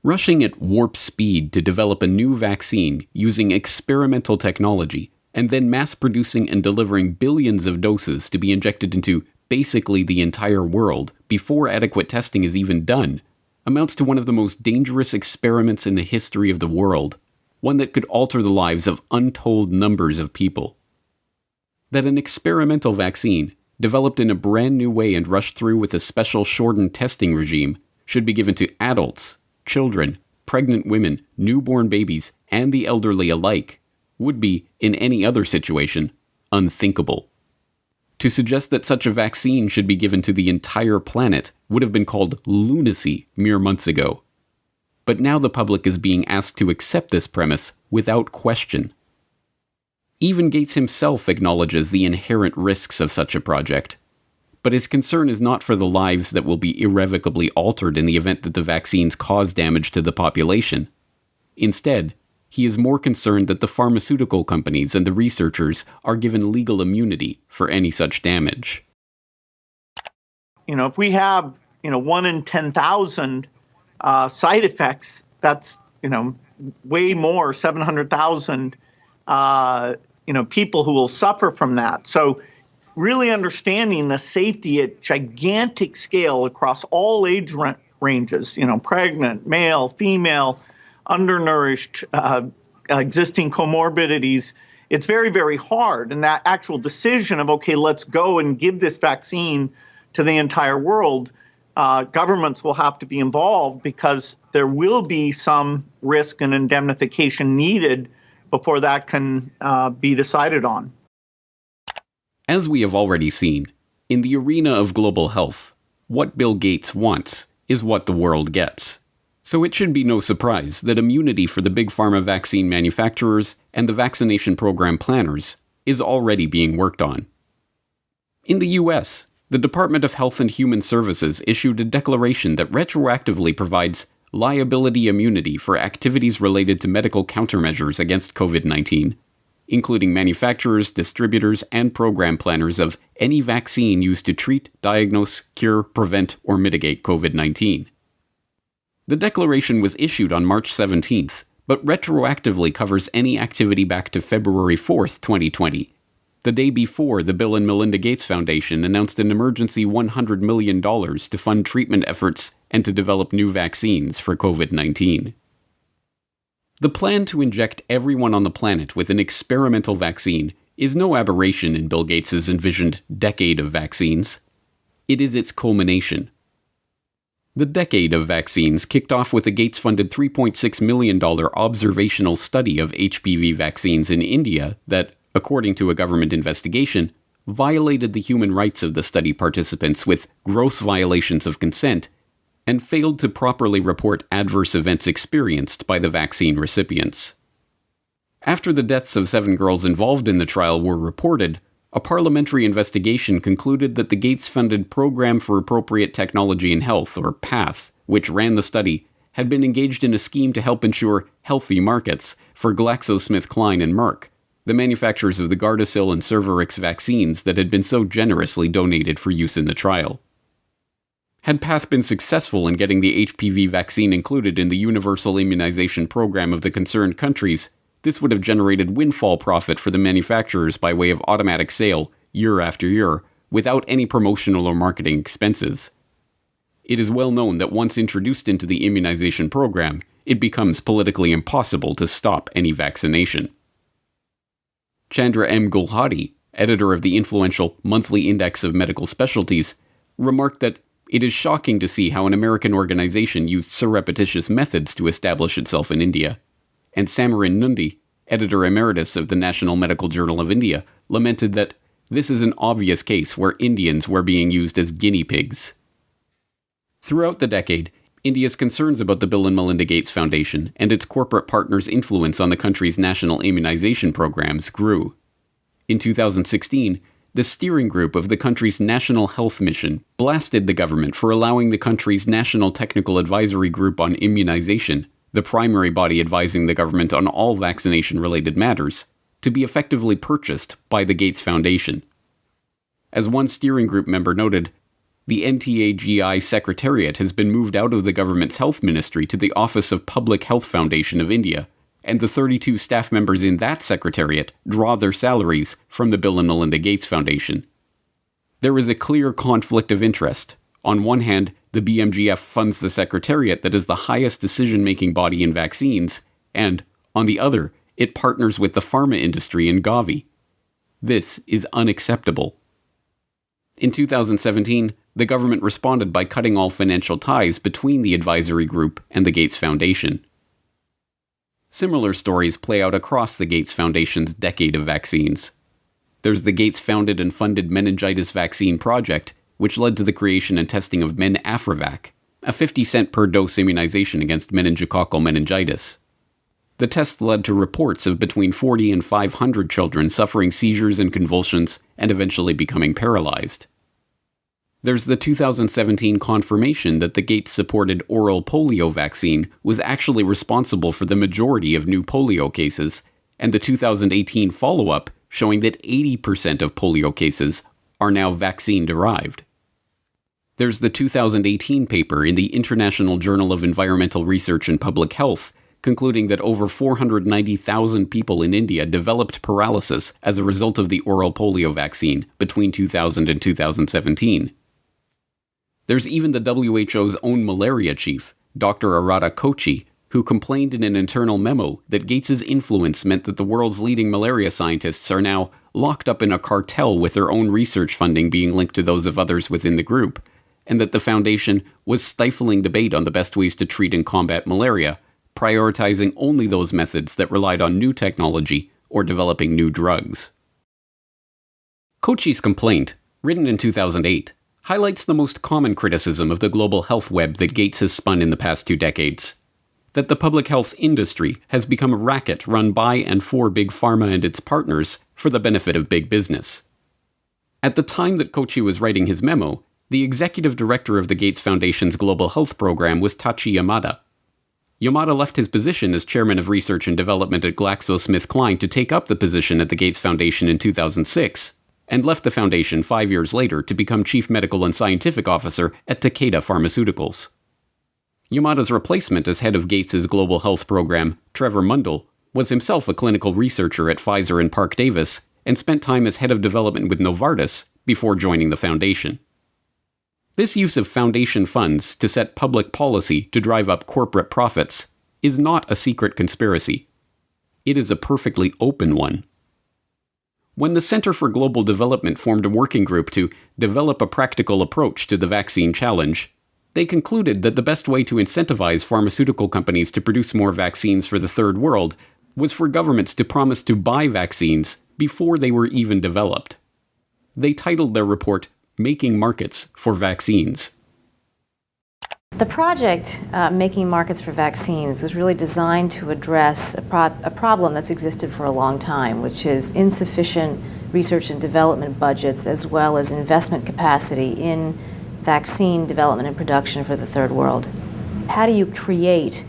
Rushing at warp speed to develop a new vaccine using experimental technology, and then mass-producing and delivering billions of doses to be injected into basically the entire world before adequate testing is even done, amounts to one of the most dangerous experiments in the history of the world, one that could alter the lives of untold numbers of people. That an experimental vaccine, developed in a brand new way and rushed through with a special shortened testing regime, should be given to adults, children, pregnant women, newborn babies, and the elderly alike, would be, in any other situation, unthinkable. To suggest that such a vaccine should be given to the entire planet would have been called lunacy mere months ago. But now the public is being asked to accept this premise without question. Even Gates himself acknowledges the inherent risks of such a project. But his concern is not for the lives that will be irrevocably altered in the event that the vaccines cause damage to the population. Instead, he is more concerned that the pharmaceutical companies and the researchers are given legal immunity for any such damage. If we have, 1 in 10,000 side effects, that's, way more, 700,000, people who will suffer from that. So really understanding the safety at gigantic scale across all age ranges, pregnant, male, female, undernourished, existing comorbidities, it's very, very hard. And that actual decision of, okay, let's go and give this vaccine to the entire world, governments will have to be involved because there will be some risk and indemnification needed before that can be decided on. As we have already seen, in the arena of global health, what Bill Gates wants is what the world gets. So it should be no surprise that immunity for the big pharma vaccine manufacturers and the vaccination program planners is already being worked on. In the US, the Department of Health and Human Services issued a declaration that retroactively provides liability immunity for activities related to medical countermeasures against COVID-19, including manufacturers, distributors, and program planners of any vaccine used to treat, diagnose, cure, prevent, or mitigate COVID-19. The declaration was issued on March 17th, but retroactively covers any activity back to February 4th, 2020, the day before the Bill and Melinda Gates Foundation announced an emergency $100 million to fund treatment efforts and to develop new vaccines for COVID-19. The plan to inject everyone on the planet with an experimental vaccine is no aberration in Bill Gates' envisioned decade of vaccines. It is its culmination. The decade of vaccines kicked off with a Gates-funded $3.6 million observational study of HPV vaccines in India that, according to a government investigation, violated the human rights of the study participants with gross violations of consent and failed to properly report adverse events experienced by the vaccine recipients. After the deaths of 7 girls involved in the trial were reported, a parliamentary investigation concluded that the Gates-funded Program for Appropriate Technology in Health, or PATH, which ran the study, had been engaged in a scheme to help ensure healthy markets for GlaxoSmithKline and Merck, the manufacturers of the Gardasil and Cervarix vaccines that had been so generously donated for use in the trial. Had PATH been successful in getting the HPV vaccine included in the universal immunization program of the concerned countries, this would have generated windfall profit for the manufacturers by way of automatic sale, year after year, without any promotional or marketing expenses. It is well known that once introduced into the immunization program, it becomes politically impossible to stop any vaccination. Chandra M. Gulhati, editor of the influential Monthly Index of Medical Specialties, remarked that it is shocking to see how an American organization used surreptitious methods to establish itself in India. And Samarin Nundi, editor emeritus of the National Medical Journal of India, lamented that this is an obvious case where Indians were being used as guinea pigs. Throughout the decade, India's concerns about the Bill and Melinda Gates Foundation and its corporate partners' influence on the country's national immunization programs grew. In 2016, the steering group of the country's National Health Mission blasted the government for allowing the country's National Technical Advisory Group on Immunization, the primary body advising the government on all vaccination-related matters, to be effectively purchased by the Gates Foundation. As one steering group member noted, the NTAGI Secretariat has been moved out of the government's health ministry to the Office of Public Health Foundation of India, and the 32 staff members in that secretariat draw their salaries from the Bill and Melinda Gates Foundation. There is a clear conflict of interest. On one hand, the BMGF funds the secretariat that is the highest decision-making body in vaccines, and, on the other, it partners with the pharma industry in Gavi. This is unacceptable. In 2017, the government responded by cutting all financial ties between the advisory group and the Gates Foundation. Similar stories play out across the Gates Foundation's decade of vaccines. There's the Gates-founded and funded meningitis vaccine project, which led to the creation and testing of MenAfrivac, a 50-cent per dose immunization against meningococcal meningitis. The test led to reports of between 40 and 500 children suffering seizures and convulsions and eventually becoming paralyzed. There's the 2017 confirmation that the Gates-supported oral polio vaccine was actually responsible for the majority of new polio cases, and the 2018 follow-up showing that 80% of polio cases are now vaccine-derived. There's the 2018 paper in the International Journal of Environmental Research and Public Health concluding that over 490,000 people in India developed paralysis as a result of the oral polio vaccine between 2000 and 2017. There's even the WHO's own malaria chief, Dr. Arata Kochi, who complained in an internal memo that Gates's influence meant that the world's leading malaria scientists are now locked up in a cartel with their own research funding being linked to those of others within the group, and that the foundation was stifling debate on the best ways to treat and combat malaria, prioritizing only those methods that relied on new technology or developing new drugs. Kochi's complaint, written in 2008, highlights the most common criticism of the global health web that Gates has spun in the past 2 decades. That the public health industry has become a racket run by and for Big Pharma and its partners for the benefit of big business. At the time that Kochi was writing his memo, the executive director of the Gates Foundation's Global Health Program was Tachi Yamada. Yamada left his position as chairman of research and development at GlaxoSmithKline to take up the position at the Gates Foundation in 2006, and left the foundation 5 years later to become chief medical and scientific officer at Takeda Pharmaceuticals. Yamada's replacement as head of Gates's Global Health Program, Trevor Mundell, was himself a clinical researcher at Pfizer and Park Davis, and spent time as head of development with Novartis before joining the foundation. This use of foundation funds to set public policy to drive up corporate profits is not a secret conspiracy. It is a perfectly open one. When the Center for Global Development formed a working group to develop a practical approach to the vaccine challenge, they concluded that the best way to incentivize pharmaceutical companies to produce more vaccines for the Third World was for governments to promise to buy vaccines before they were even developed. They titled their report, Making Markets for Vaccines. The project, Making Markets for Vaccines, was really designed to address a problem that's existed for a long time, which is insufficient research and development budgets as well as investment capacity in vaccine development and production for the Third World. How do you create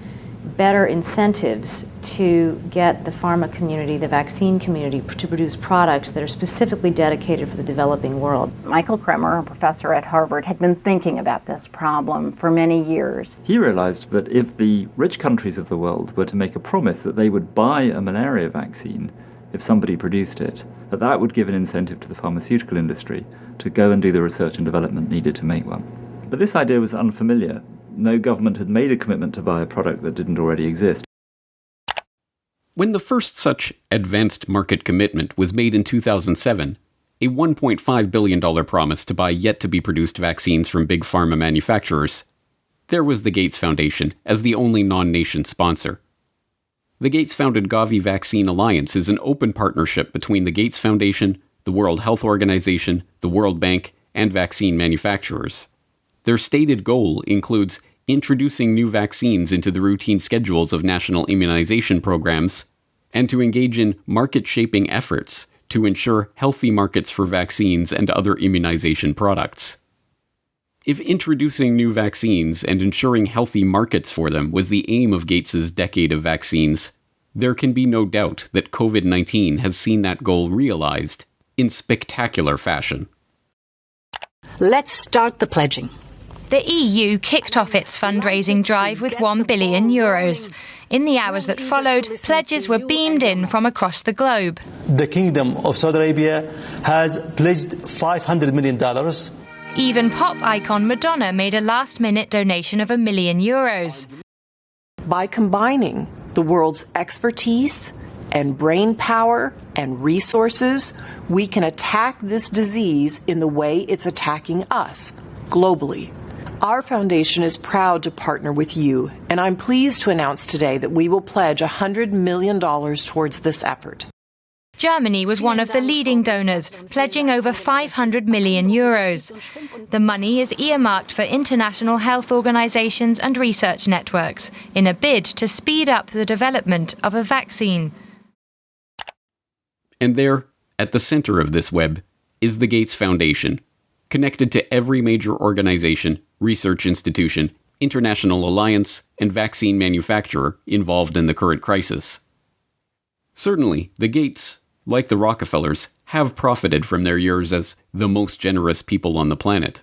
better incentives to get the pharma community, the vaccine community, to produce products that are specifically dedicated for the developing world? Michael Kremer, a professor at Harvard, had been thinking about this problem for many years. He realized that if the rich countries of the world were to make a promise that they would buy a malaria vaccine if somebody produced it, that would give an incentive to the pharmaceutical industry to go and do the research and development needed to make one. But this idea was unfamiliar. No government had made a commitment to buy a product that didn't already exist. When the first such advanced market commitment was made in 2007, a $1.5 billion promise to buy yet-to-be-produced vaccines from big pharma manufacturers, there was the Gates Foundation as the only non-nation sponsor. The Gates-founded Gavi Vaccine Alliance is an open partnership between the Gates Foundation, the World Health Organization, the World Bank, and vaccine manufacturers. Their stated goal includes introducing new vaccines into the routine schedules of national immunization programs, and to engage in market-shaping efforts to ensure healthy markets for vaccines and other immunization products. If introducing new vaccines and ensuring healthy markets for them was the aim of Gates's decade of vaccines, there can be no doubt that COVID-19 has seen that goal realized in spectacular fashion. Let's start the pledging. The EU kicked off its fundraising drive with €1 billion. In the hours that followed, pledges were beamed in from across the globe. The Kingdom of Saudi Arabia has pledged $500 million. Even pop icon Madonna made a last-minute donation of €1 million. By combining the world's expertise and brain power and resources, we can attack this disease in the way it's attacking us, globally. Our foundation is proud to partner with you, and I'm pleased to announce today that we will pledge $100 million towards this effort. Germany was one of the leading donors, pledging over €500 million. The money is earmarked for international health organizations and research networks in a bid to speed up the development of a vaccine. And there, at the center of this web, is the Gates Foundation, connected to every major organization, research institution, international alliance, and vaccine manufacturer involved in the current crisis. Certainly, the Gates, like the Rockefellers, have profited from their years as the most generous people on the planet.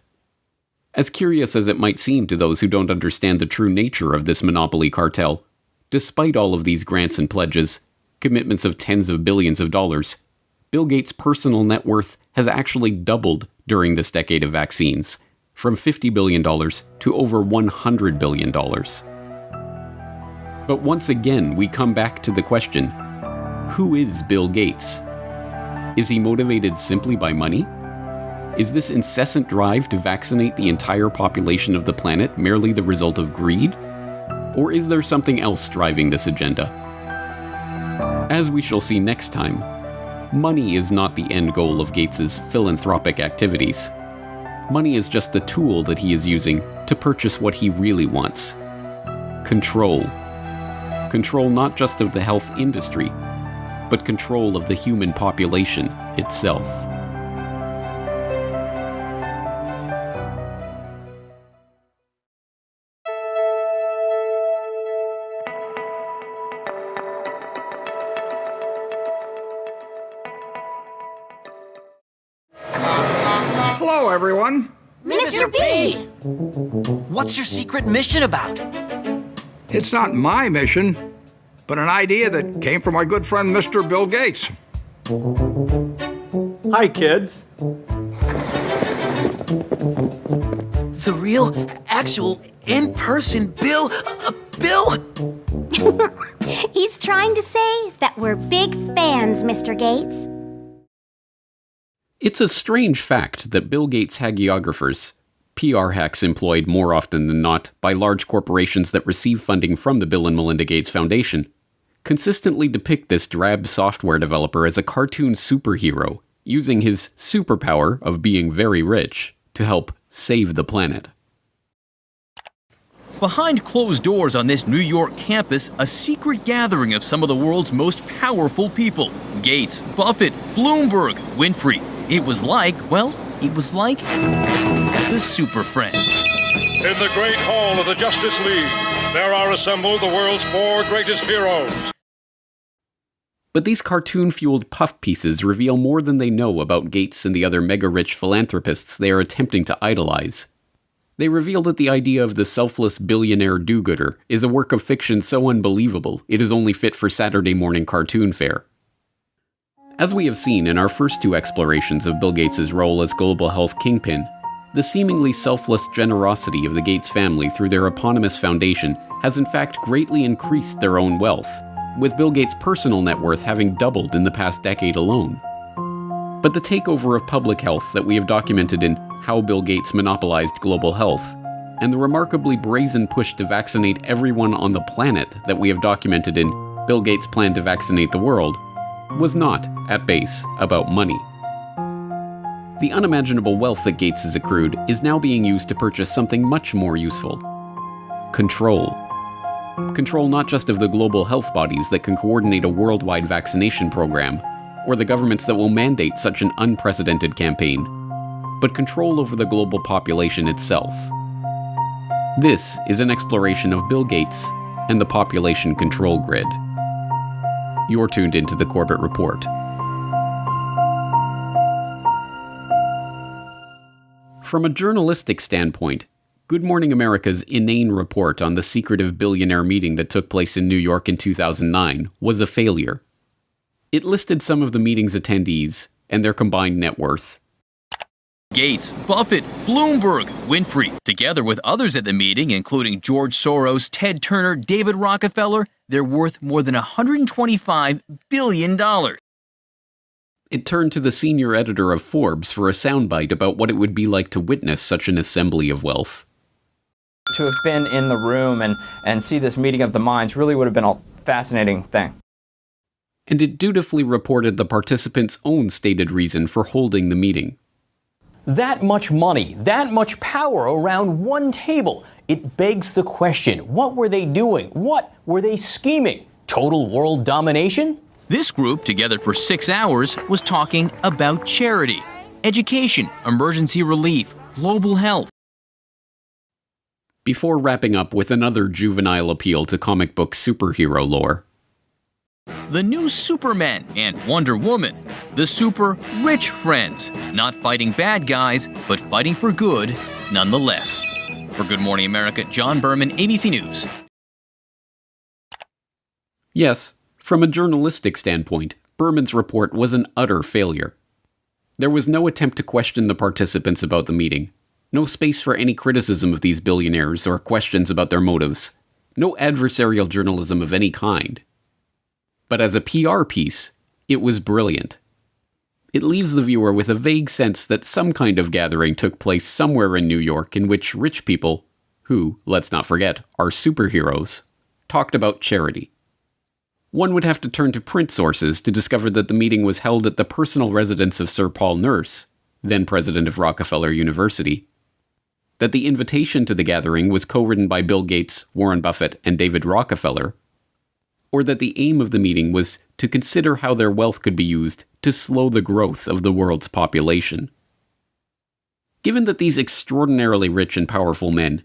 As curious as it might seem to those who don't understand the true nature of this monopoly cartel, Despite all of these grants and pledges, commitments of tens of billions of dollars, Bill Gates' personal net worth has actually doubled during this decade of vaccines, from $50 billion to over $100 billion. But once again, we come back to the question, who is Bill Gates? Is he motivated simply by money? Is this incessant drive to vaccinate the entire population of the planet merely the result of greed? Or is there something else driving this agenda? As we shall see next time, money is not the end goal of Gates's philanthropic activities. Money is just the tool that he is using to purchase what he really wants. Control. Control not just of the health industry, but control of the human population itself. Hello, everyone. Mr. B! What's your secret mission about? It's not my mission, but an idea that came from my good friend, Mr. Bill Gates. Hi, kids. The real, actual, in-person Bill... Bill? He's trying to say that we're big fans, Mr. Gates. It's a strange fact that Bill Gates' hagiographers, PR hacks employed more often than not by large corporations that receive funding from the Bill and Melinda Gates Foundation, consistently depict this drab software developer as a cartoon superhero, using his superpower of being very rich to help save the planet. Behind closed doors on this New York campus, a secret gathering of some of the world's most powerful people. Gates, Buffett, Bloomberg, Winfrey. It was like the Super Friends. In the great hall of the Justice League, there are assembled the world's 4 greatest heroes. But these cartoon-fueled puff pieces reveal more than they know about Gates and the other mega-rich philanthropists they are attempting to idolize. They reveal that the idea of the selfless billionaire do-gooder is a work of fiction so unbelievable it is only fit for Saturday morning cartoon fare. As we have seen in our first 2 explorations of Bill Gates' role as global health kingpin, the seemingly selfless generosity of the Gates family through their eponymous foundation has in fact greatly increased their own wealth, with Bill Gates' personal net worth having doubled in the past decade alone. But the takeover of public health that we have documented in How Bill Gates Monopolized Global Health, and the remarkably brazen push to vaccinate everyone on the planet that we have documented in Bill Gates' Plan to Vaccinate the World, was not, at base, about money. The unimaginable wealth that Gates has accrued is now being used to purchase something much more useful. Control. Control not just of the global health bodies that can coordinate a worldwide vaccination program, or the governments that will mandate such an unprecedented campaign, but control over the global population itself. This is an exploration of Bill Gates and the population control grid. You're tuned into the Corbett Report. From a journalistic standpoint, Good Morning America's inane report on the secretive billionaire meeting that took place in New York in 2009 was a failure. It listed some of the meeting's attendees and their combined net worth. Gates, Buffett, Bloomberg, Winfrey, together with others at the meeting, including George Soros, Ted Turner, David Rockefeller, they're worth more than $125 billion. It turned to the senior editor of Forbes for a soundbite about what it would be like to witness such an assembly of wealth. To have been in the room and see this meeting of the minds really would have been a fascinating thing. And it dutifully reported the participants' own stated reason for holding the meeting. That much money, that much power around one table. It begs the question, what were they doing? What were they scheming? Total world domination? This group, together for 6 hours, was talking about charity, education, emergency relief, global health. Before wrapping up with another juvenile appeal to comic book superhero lore. The new Superman and Wonder Woman, the super rich friends, not fighting bad guys, but fighting for good nonetheless. For Good Morning America, John Berman, ABC News. Yes, from a journalistic standpoint, Berman's report was an utter failure. There was no attempt to question the participants about the meeting, no space for any criticism of these billionaires or questions about their motives, no adversarial journalism of any kind. But as a PR piece, it was brilliant. It leaves the viewer with a vague sense that some kind of gathering took place somewhere in New York in which rich people, who, let's not forget, are superheroes, talked about charity. One would have to turn to print sources to discover that the meeting was held at the personal residence of Sir Paul Nurse, then president of Rockefeller University, that the invitation to the gathering was co-written by Bill Gates, Warren Buffett, and David Rockefeller, or that the aim of the meeting was to consider how their wealth could be used to slow the growth of the world's population. Given that these extraordinarily rich and powerful men,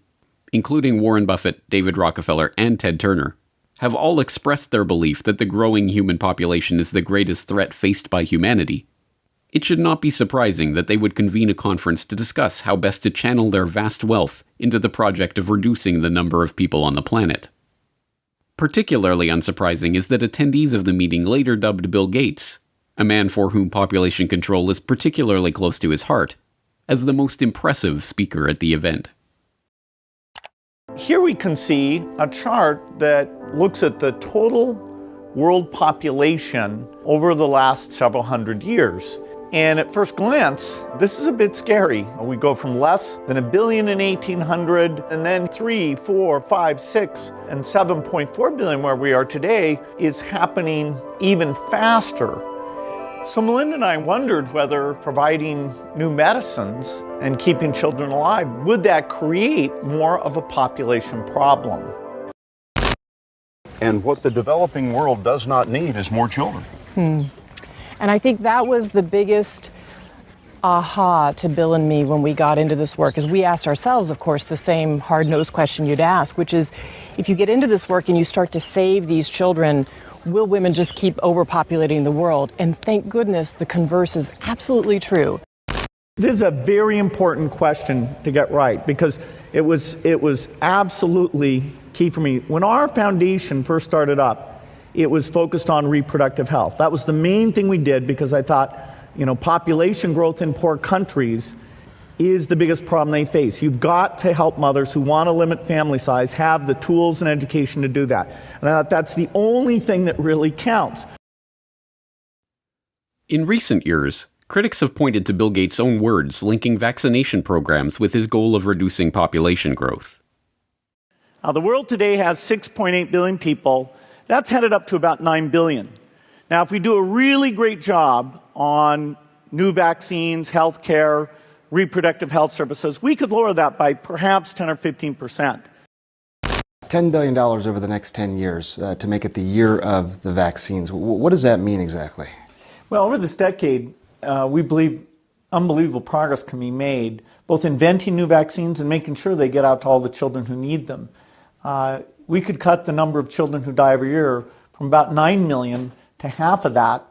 including Warren Buffett, David Rockefeller, and Ted Turner, have all expressed their belief that the growing human population is the greatest threat faced by humanity, it should not be surprising that they would convene a conference to discuss how best to channel their vast wealth into the project of reducing the number of people on the planet. Particularly unsurprising is that attendees of the meeting later dubbed Bill Gates, a man for whom population control is particularly close to his heart, as the most impressive speaker at the event. Here we can see a chart that looks at the total world population over the last several hundred years. And at first glance, this is a bit scary. We go from less than 1 billion in 1800, and then 3, 4, 5, 6, and 7.4 billion where we are today is happening even faster. So Melinda and I wondered whether providing new medicines and keeping children alive, would that create more of a population problem? And what the developing world does not need is more children. And I think that was the biggest aha to Bill and me when we got into this work, is we asked ourselves, of course, the same hard-nosed question you'd ask, which is, if you get into this work and you start to save these children, will women just keep overpopulating the world? And thank goodness the converse is absolutely true. This is a very important question to get right, because it was absolutely key for me. When our foundation first started up, it was focused on reproductive health. That was the main thing we did, because I thought, population growth in poor countries is the biggest problem they face. You've got to help mothers who want to limit family size have the tools and education to do that. And I thought that's the only thing that really counts. In recent years, critics have pointed to Bill Gates' own words linking vaccination programs with his goal of reducing population growth. Now, the world today has 6.8 billion people. That's headed up to about 9 billion. Now, if we do a really great job on new vaccines, healthcare, reproductive health services, we could lower that by perhaps 10 or 15%. $10 billion over the next 10 years to make it the year of the vaccines. What does that mean exactly? Well, over this decade, we believe unbelievable progress can be made, both inventing new vaccines and making sure they get out to all the children who need them. We could cut the number of children who die every year from about 9 million to half of that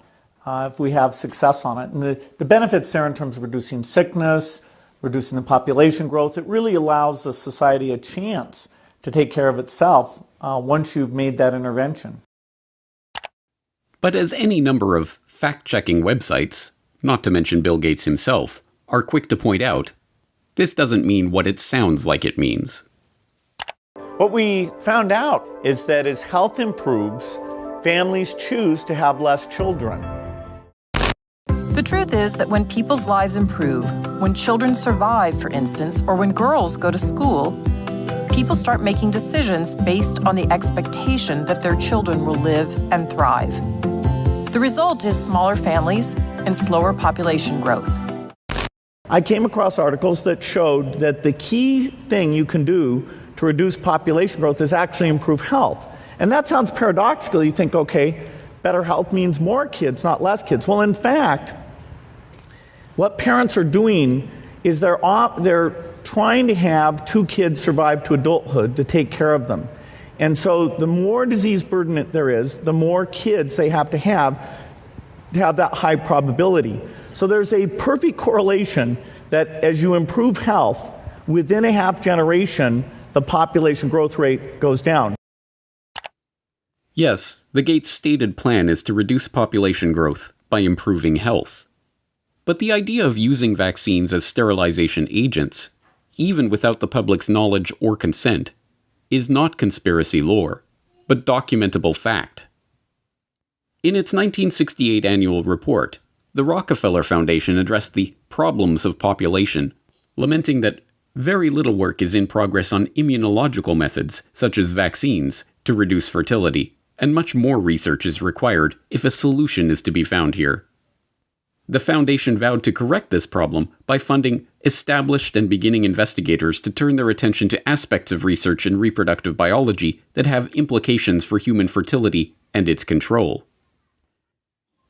if we have success on it. And the benefits there in terms of reducing sickness, reducing the population growth, it really allows the society a chance to take care of itself once you've made that intervention. But as any number of fact-checking websites, not to mention Bill Gates himself, are quick to point out, this doesn't mean what it sounds like it means. What we found out is that as health improves, families choose to have less children. The truth is that when people's lives improve, when children survive, for instance, or when girls go to school, people start making decisions based on the expectation that their children will live and thrive. The result is smaller families and slower population growth. I came across articles that showed that the key thing you can do to reduce population growth is actually improve health. And that sounds paradoxical. You think, okay, better health means more kids, not less kids. Well, in fact, what parents are doing is they're trying to have 2 kids survive to adulthood to take care of them. And so the more disease burden there is, the more kids they have to have that high probability. So there's a perfect correlation that as you improve health, within a half generation, the population growth rate goes down. Yes, the Gates' stated plan is to reduce population growth by improving health. But the idea of using vaccines as sterilization agents, even without the public's knowledge or consent, is not conspiracy lore, but documentable fact. In its 1968 annual report, the Rockefeller Foundation addressed the problems of population, lamenting that very little work is in progress on immunological methods, such as vaccines, to reduce fertility, and much more research is required if a solution is to be found here. The Foundation vowed to correct this problem by funding established and beginning investigators to turn their attention to aspects of research in reproductive biology that have implications for human fertility and its control.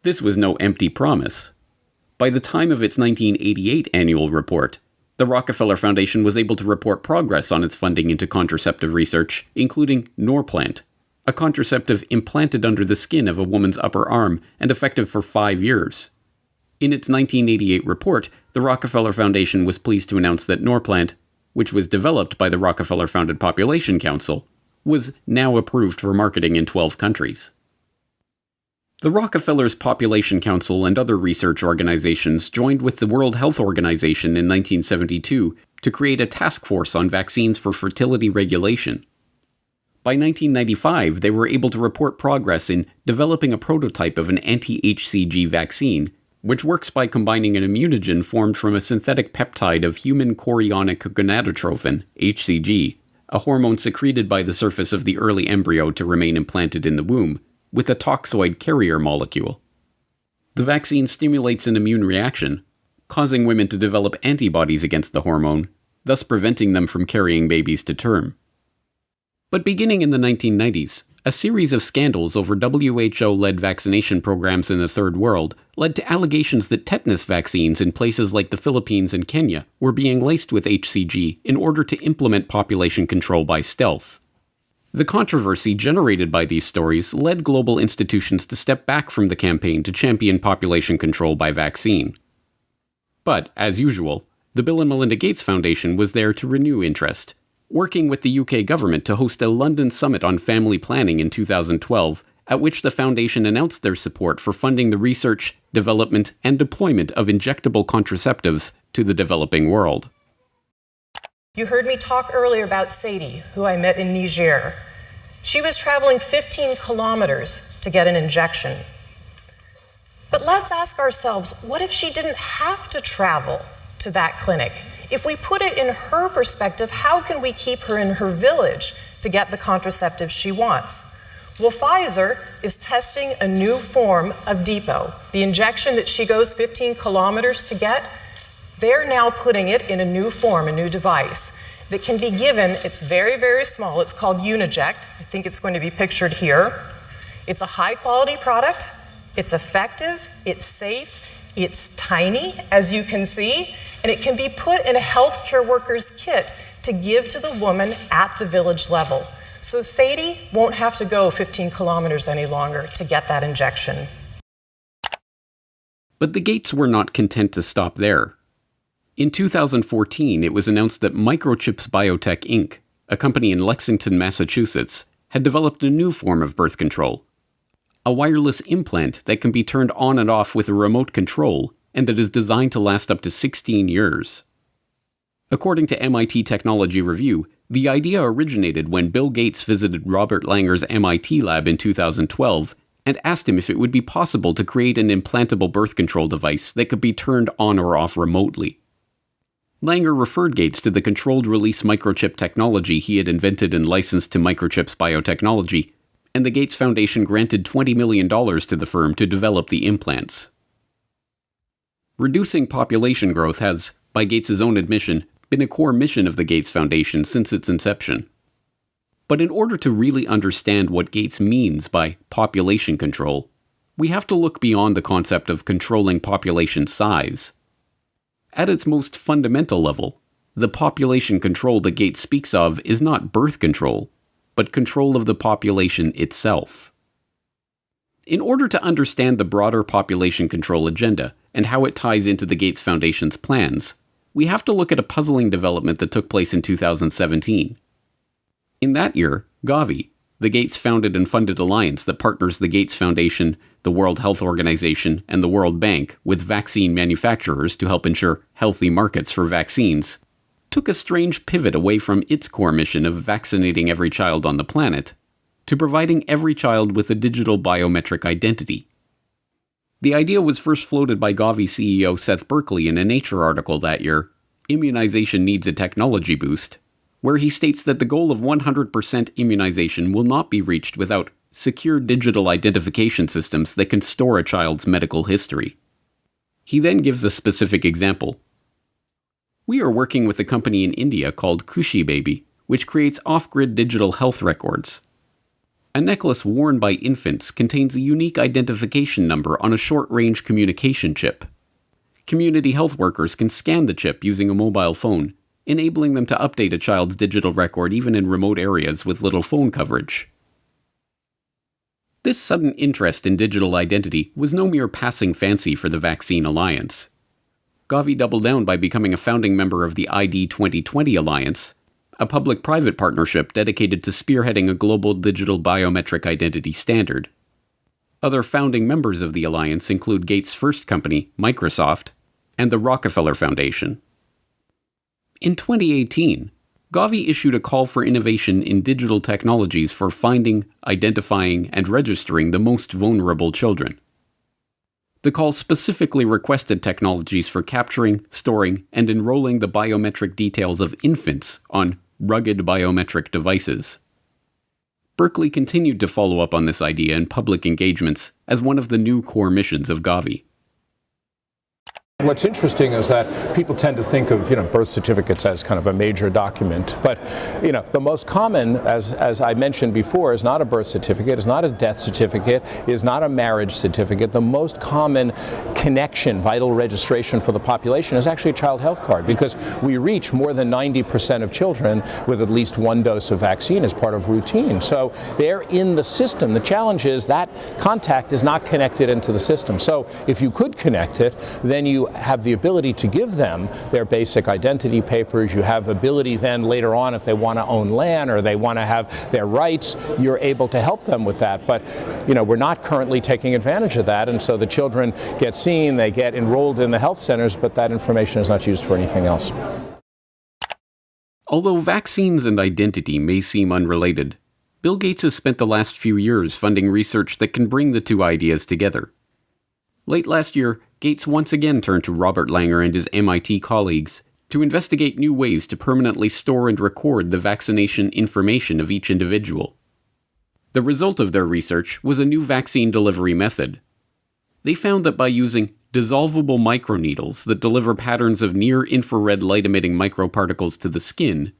This was no empty promise. By the time of its 1988 annual report, the Rockefeller Foundation was able to report progress on its funding into contraceptive research, including Norplant, a contraceptive implanted under the skin of a woman's upper arm and effective for 5 years. In its 1988 report, the Rockefeller Foundation was pleased to announce that Norplant, which was developed by the Rockefeller-founded Population Council, was now approved for marketing in 12 countries. The Rockefeller's Population Council and other research organizations joined with the World Health Organization in 1972 to create a task force on vaccines for fertility regulation. By 1995, they were able to report progress in developing a prototype of an anti-HCG vaccine, which works by combining an immunogen formed from a synthetic peptide of human chorionic gonadotrophin, HCG, a hormone secreted by the surface of the early embryo to remain implanted in the womb, with a toxoid carrier molecule. The vaccine stimulates an immune reaction, causing women to develop antibodies against the hormone, thus preventing them from carrying babies to term. But beginning in the 1990s, a series of scandals over WHO-led vaccination programs in the Third World led to allegations that tetanus vaccines in places like the Philippines and Kenya were being laced with HCG in order to implement population control by stealth. The controversy generated by these stories led global institutions to step back from the campaign to champion population control by vaccine. But, as usual, the Bill and Melinda Gates Foundation was there to renew interest, working with the UK government to host a London summit on family planning in 2012, at which the foundation announced their support for funding the research, development, and deployment of injectable contraceptives to the developing world. You heard me talk earlier about Sadie, who I met in Niger. She was traveling 15 kilometers to get an injection. But let's ask ourselves, what if she didn't have to travel to that clinic? If we put it in her perspective, how can we keep her in her village to get the contraceptive she wants? Well, Pfizer is testing a new form of depot. The injection that she goes 15 kilometers to get, they're now putting it in a new form, a new device that can be given. It's very, very small. It's called Uniject. I think it's going to be pictured here. It's a high-quality product. It's effective. It's safe. It's tiny, as you can see. And it can be put in a healthcare worker's kit to give to the woman at the village level. So Sadie won't have to go 15 kilometers any longer to get that injection. But the Gates were not content to stop there. In 2014, it was announced that Microchips Biotech Inc., a company in Lexington, Massachusetts, had developed a new form of birth control. A wireless implant that can be turned on and off with a remote control and that is designed to last up to 16 years. According to MIT Technology Review, the idea originated when Bill Gates visited Robert Langer's MIT lab in 2012 and asked him if it would be possible to create an implantable birth control device that could be turned on or off remotely. Langer referred Gates to the controlled release microchip technology he had invented and licensed to Microchips Biotechnology, and the Gates Foundation granted $20 million to the firm to develop the implants. Reducing population growth has, by Gates' own admission, been a core mission of the Gates Foundation since its inception. But in order to really understand what Gates means by population control, we have to look beyond the concept of controlling population size. At its most fundamental level, the population control that Gates speaks of is not birth control, but control of the population itself. In order to understand the broader population control agenda and how it ties into the Gates Foundation's plans, we have to look at a puzzling development that took place in 2017. In that year, Gavi, the Gates founded and funded alliance that partners the Gates Foundation, the World Health Organization, and the World Bank with vaccine manufacturers to help ensure healthy markets for vaccines, took a strange pivot away from its core mission of vaccinating every child on the planet to providing every child with a digital biometric identity. The idea was first floated by Gavi CEO Seth Berkley in a Nature article that year, Immunization Needs a Technology Boost, where he states that the goal of 100% immunization will not be reached without secure digital identification systems that can store a child's medical history. He then gives a specific example. We are working with a company in India called Kushi Baby, which creates off-grid digital health records. A necklace worn by infants contains a unique identification number on a short-range communication chip. Community health workers can scan the chip using a mobile phone, enabling them to update a child's digital record even in remote areas with little phone coverage. This sudden interest in digital identity was no mere passing fancy for the Vaccine Alliance. Gavi doubled down by becoming a founding member of the ID 2020 Alliance, a public-private partnership dedicated to spearheading a global digital biometric identity standard. Other founding members of the alliance include Gates' first company, Microsoft, and the Rockefeller Foundation. In 2018, Gavi issued a call for innovation in digital technologies for finding, identifying, and registering the most vulnerable children. The call specifically requested technologies for capturing, storing, and enrolling the biometric details of infants on rugged biometric devices. Berkeley continued to follow up on this idea in public engagements as one of the new core missions of Gavi. What's interesting is that people tend to think of, birth certificates as kind of a major document, but, the most common, as I mentioned before, is not a birth certificate, is not a death certificate, is not a marriage certificate. The most common connection, vital registration for the population is actually a child health card, because we reach more than 90% of children with at least one dose of vaccine as part of routine. So they're in the system. The challenge is that contact is not connected into the system. So if you could connect it, then you have the ability to give them their basic identity papers. You have ability then later on, if they want to own land or they want to have their rights, you're able to help them with that. But we're not currently taking advantage of that, and so the children get seen, they get enrolled in the health centers, but that information is not used for anything else. Although vaccines and identity may seem unrelated, Bill Gates has spent the last few years funding research that can bring the two ideas together. Late last year, Gates once again turned to Robert Langer and his MIT colleagues to investigate new ways to permanently store and record the vaccination information of each individual. The result of their research was a new vaccine delivery method. They found that by using dissolvable microneedles that deliver patterns of near-infrared light-emitting microparticles to the skin,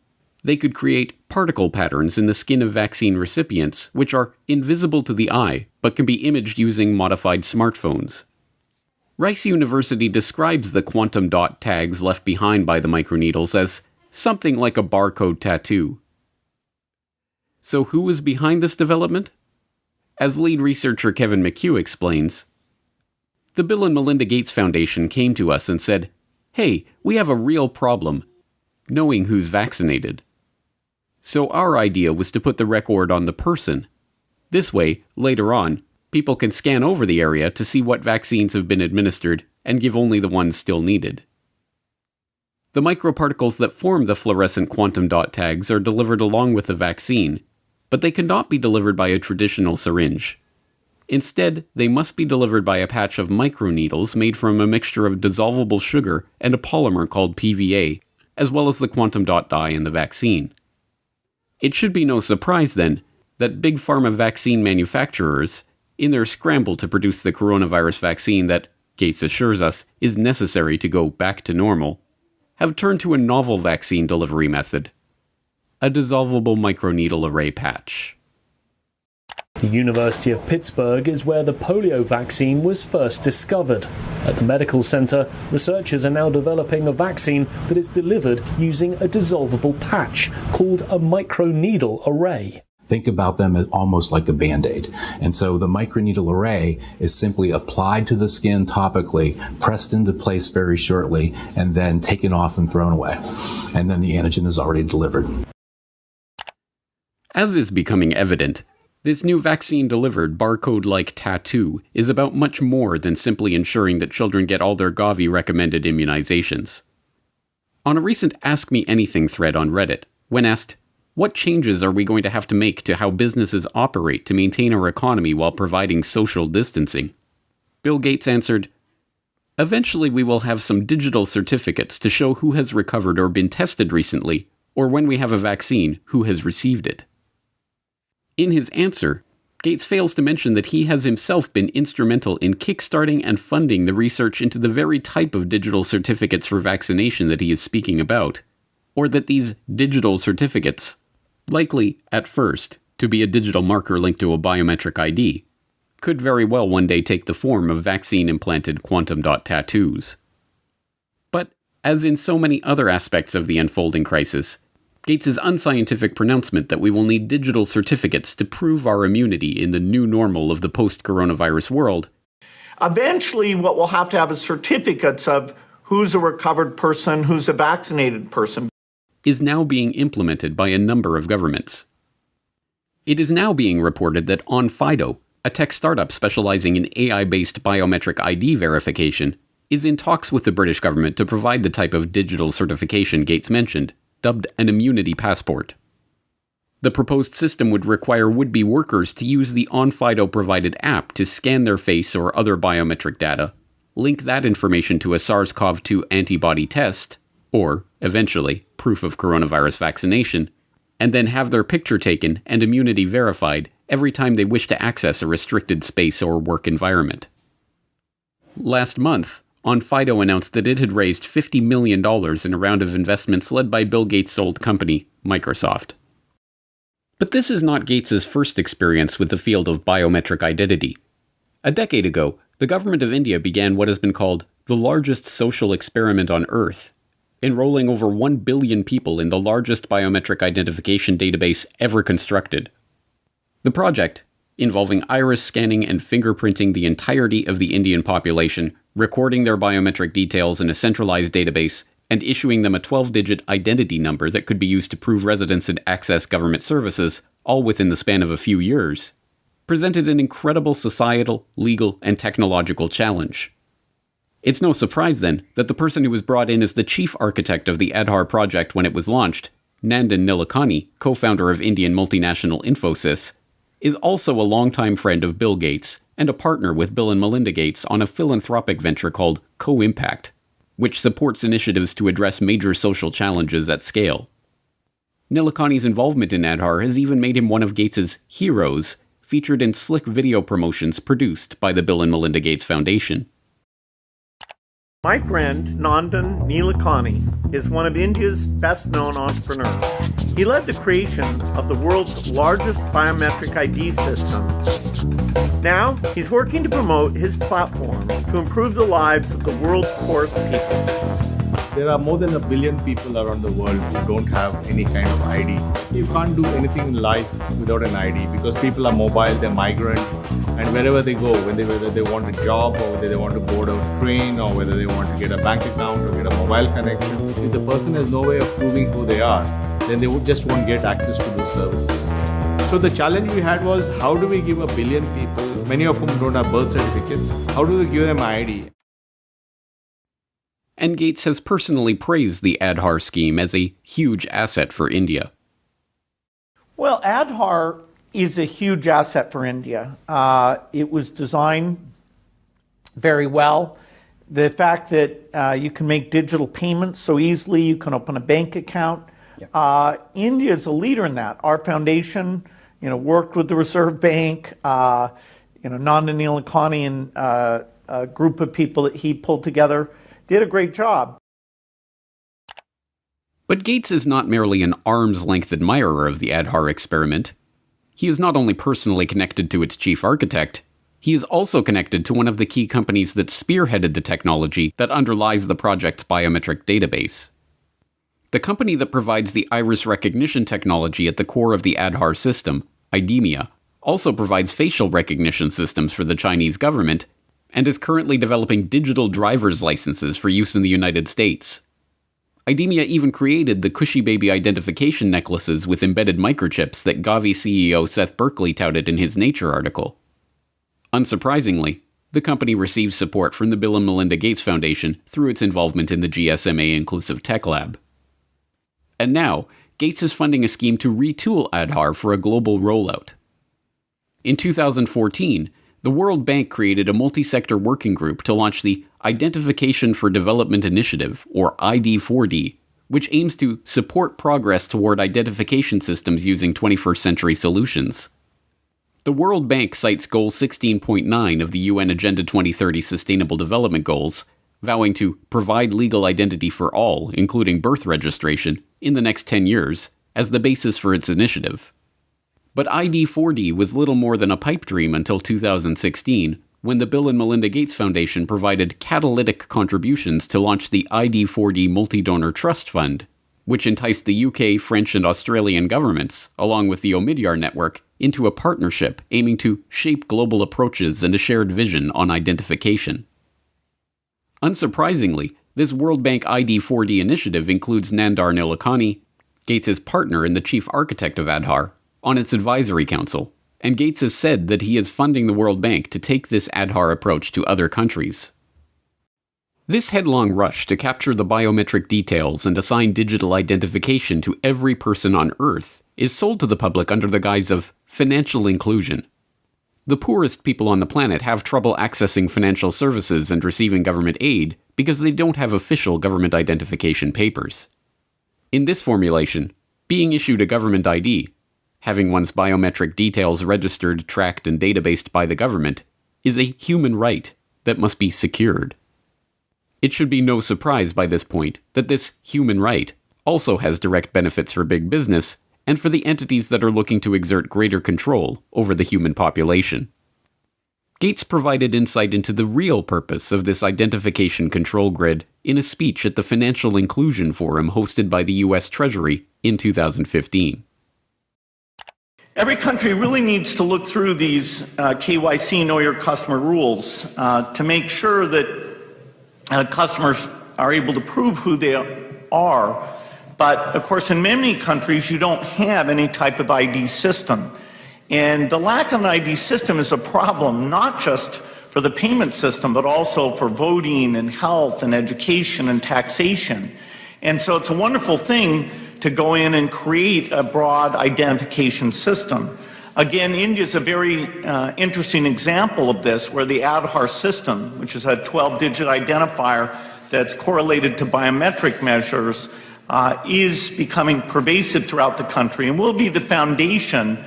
they could create particle patterns in the skin of vaccine recipients which are invisible to the eye but can be imaged using modified smartphones. Rice University describes the quantum dot tags left behind by the microneedles as something like a barcode tattoo. So who is behind this development? As lead researcher Kevin McHugh explains, the Bill and Melinda Gates Foundation came to us and said, "Hey, we have a real problem, knowing who's vaccinated." So our idea was to put the record on the person. This way, later on, people can scan over the area to see what vaccines have been administered and give only the ones still needed. The microparticles that form the fluorescent quantum dot tags are delivered along with the vaccine, but they cannot be delivered by a traditional syringe. Instead, they must be delivered by a patch of microneedles made from a mixture of dissolvable sugar and a polymer called PVA, as well as the quantum dot dye in the vaccine. It should be no surprise, then, that big pharma vaccine manufacturers, in their scramble to produce the coronavirus vaccine that, Gates assures us, is necessary to go back to normal, have turned to a novel vaccine delivery method: a dissolvable microneedle array patch. The University of Pittsburgh is where the polio vaccine was first discovered. At the medical center, researchers are now developing a vaccine that is delivered using a dissolvable patch called a microneedle array. Think about them as almost like a Band-Aid. And so the microneedle array is simply applied to the skin topically, pressed into place very shortly, and then taken off and thrown away. And then the antigen is already delivered. As is becoming evident, This new vaccine-delivered barcode-like tattoo is about much more than simply ensuring that children get all their Gavi-recommended immunizations. On a recent Ask Me Anything thread on Reddit, when asked, "What changes are we going to have to make to how businesses operate to maintain our economy while providing social distancing?" Bill Gates answered, "Eventually we will have some digital certificates to show who has recovered or been tested recently, or when we have a vaccine, who has received it." In his answer, Gates fails to mention that he has himself been instrumental in kickstarting and funding the research into the very type of digital certificates for vaccination that he is speaking about, or that these digital certificates, likely, at first, to be a digital marker linked to a biometric ID, could very well one day take the form of vaccine-implanted quantum dot tattoos. But, as in so many other aspects of the unfolding crisis, Gates' unscientific pronouncement that we will need digital certificates to prove our immunity in the new normal of the post-coronavirus world. Eventually, what we'll have to have is certificates of who's a recovered person, who's a vaccinated person. Is now being implemented by a number of governments. It is now being reported that OnFido, a tech startup specializing in AI-based biometric ID verification, is in talks with the British government to provide the type of digital certification Gates mentioned, dubbed an immunity passport. The proposed system would require would-be workers to use the OnFido-provided app to scan their face or other biometric data, link that information to a SARS-CoV-2 antibody test, or, eventually, proof of coronavirus vaccination, and then have their picture taken and immunity verified every time they wish to access a restricted space or work environment. Last month, OnFido announced that it had raised $50 million in a round of investments led by Bill Gates' old company, Microsoft. But this is not Gates' first experience with the field of biometric identity. A decade ago, the government of India began what has been called the largest social experiment on Earth, enrolling over 1 billion people in the largest biometric identification database ever constructed. The project, involving iris scanning and fingerprinting the entirety of the Indian population, recording their biometric details in a centralized database, and issuing them a 12-digit identity number that could be used to prove residence and access government services, all within the span of a few years, presented an incredible societal, legal, and technological challenge. It's no surprise, then, that the person who was brought in as the chief architect of the Aadhaar project when it was launched, Nandan Nilekani, co-founder of Indian multinational Infosys, is also a longtime friend of Bill Gates and a partner with Bill and Melinda Gates on a philanthropic venture called Co-Impact, which supports initiatives to address major social challenges at scale. Nilekani's involvement in Aadhaar has even made him one of Gates' heroes, featured in slick video promotions produced by the Bill and Melinda Gates Foundation. My friend Nandan Nilekani is one of India's best-known entrepreneurs. He led the creation of the world's largest biometric ID system. Now, he's working to promote his platform to improve the lives of the world's poorest people. There are more than 1 billion people around the world who don't have any kind of ID. You can't do anything in life without an ID because people are mobile, they're migrant, and wherever they go, whether they want a job or whether they want to board a train or whether they want to get a bank account or get a mobile connection, if the person has no way of proving who they are, then they just won't get access to those services. So the challenge we had was, how do we give 1 billion people, many of whom don't have birth certificates, how do we give them ID? And Gates has personally praised the Aadhaar scheme as a huge asset for India. Well, Aadhaar is a huge asset for India. It was designed very well. The fact that you can make digital payments so easily, you can open a bank account. India is a leader in that. Our foundation, worked with the Reserve Bank. Nandan Nilekani and a group of people that he pulled together did a great job. But Gates is not merely an arm's-length admirer of the Aadhaar experiment. He is not only personally connected to its chief architect, he is also connected to one of the key companies that spearheaded the technology that underlies the project's biometric database. The company that provides the iris recognition technology at the core of the Aadhaar system, IDEMIA, also provides facial recognition systems for the Chinese government and is currently developing digital driver's licenses for use in the United States. IDEMIA even created the cushy baby identification necklaces with embedded microchips that Gavi CEO Seth Berkley touted in his Nature article. Unsurprisingly, the company received support from the Bill and Melinda Gates Foundation through its involvement in the GSMA Inclusive Tech Lab. And now, Gates is funding a scheme to retool Aadhaar for a global rollout. In 2014, the World Bank created a multi-sector working group to launch the Identification for Development Initiative, or ID4D, which aims to support progress toward identification systems using 21st century solutions. The World Bank cites Goal 16.9 of the UN Agenda 2030 Sustainable Development Goals, vowing to provide legal identity for all, including birth registration, in the next 10 years, as the basis for its initiative. But ID4D was little more than a pipe dream until 2016, when the Bill and Melinda Gates Foundation provided catalytic contributions to launch the ID4D Multi-Donor Trust Fund, which enticed the UK, French, and Australian governments, along with the Omidyar network, into a partnership aiming to shape global approaches and a shared vision on identification. Unsurprisingly, this World Bank ID4D initiative includes Nandar Nilekani, Gates' partner and the chief architect of Aadhaar, on its advisory council, and Gates has said that he is funding the World Bank to take this Aadhaar approach to other countries. This headlong rush to capture the biometric details and assign digital identification to every person on Earth is sold to the public under the guise of financial inclusion. The poorest people on the planet have trouble accessing financial services and receiving government aid because they don't have official government identification papers. In this formulation, being issued a government ID, having one's biometric details registered, tracked, and databased by the government, is a human right that must be secured. It should be no surprise by this point that this human right also has direct benefits for big business and for the entities that are looking to exert greater control over the human population. Gates provided insight into the real purpose of this identification control grid in a speech at the Financial Inclusion Forum hosted by the US Treasury in 2015. Every country really needs to look through these KYC Know Your Customer rules to make sure that customers are able to prove who they are. But of course, in many countries, you don't have any type of ID system. And the lack of an ID system is a problem, not just for the payment system, but also for voting and health and education and taxation. And so it's a wonderful thing to go in and create a broad identification system. Again, India is a very interesting example of this, where the Aadhaar system, which is a 12-digit identifier that's correlated to biometric measures, is becoming pervasive throughout the country and will be the foundation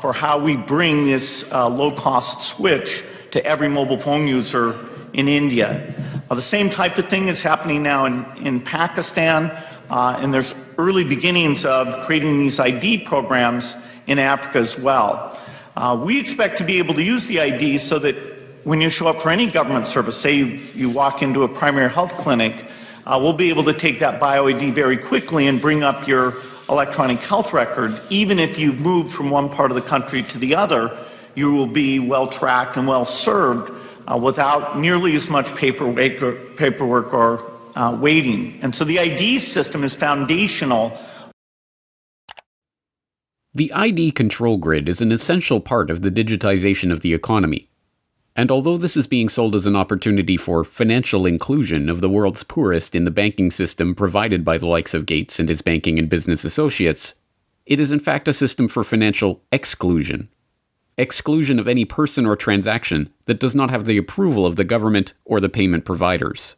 for how we bring this low-cost switch to every mobile phone user in India. The same type of thing is happening now in Pakistan, and there's early beginnings of creating these ID programs in Africa as well. We expect to be able to use the ID so that when you show up for any government service, say you walk into a primary health clinic, we'll be able to take that bio-ID very quickly and bring up your electronic health record. Even if you've moved from one part of the country to the other, you will be well tracked and well served without nearly as much paperwork or waiting. And so the ID system is foundational. The ID control grid is an essential part of the digitization of the economy. And although this is being sold as an opportunity for financial inclusion of the world's poorest in the banking system provided by the likes of Gates and his banking and business associates, it is in fact a system for financial exclusion. Exclusion of any person or transaction that does not have the approval of the government or the payment providers.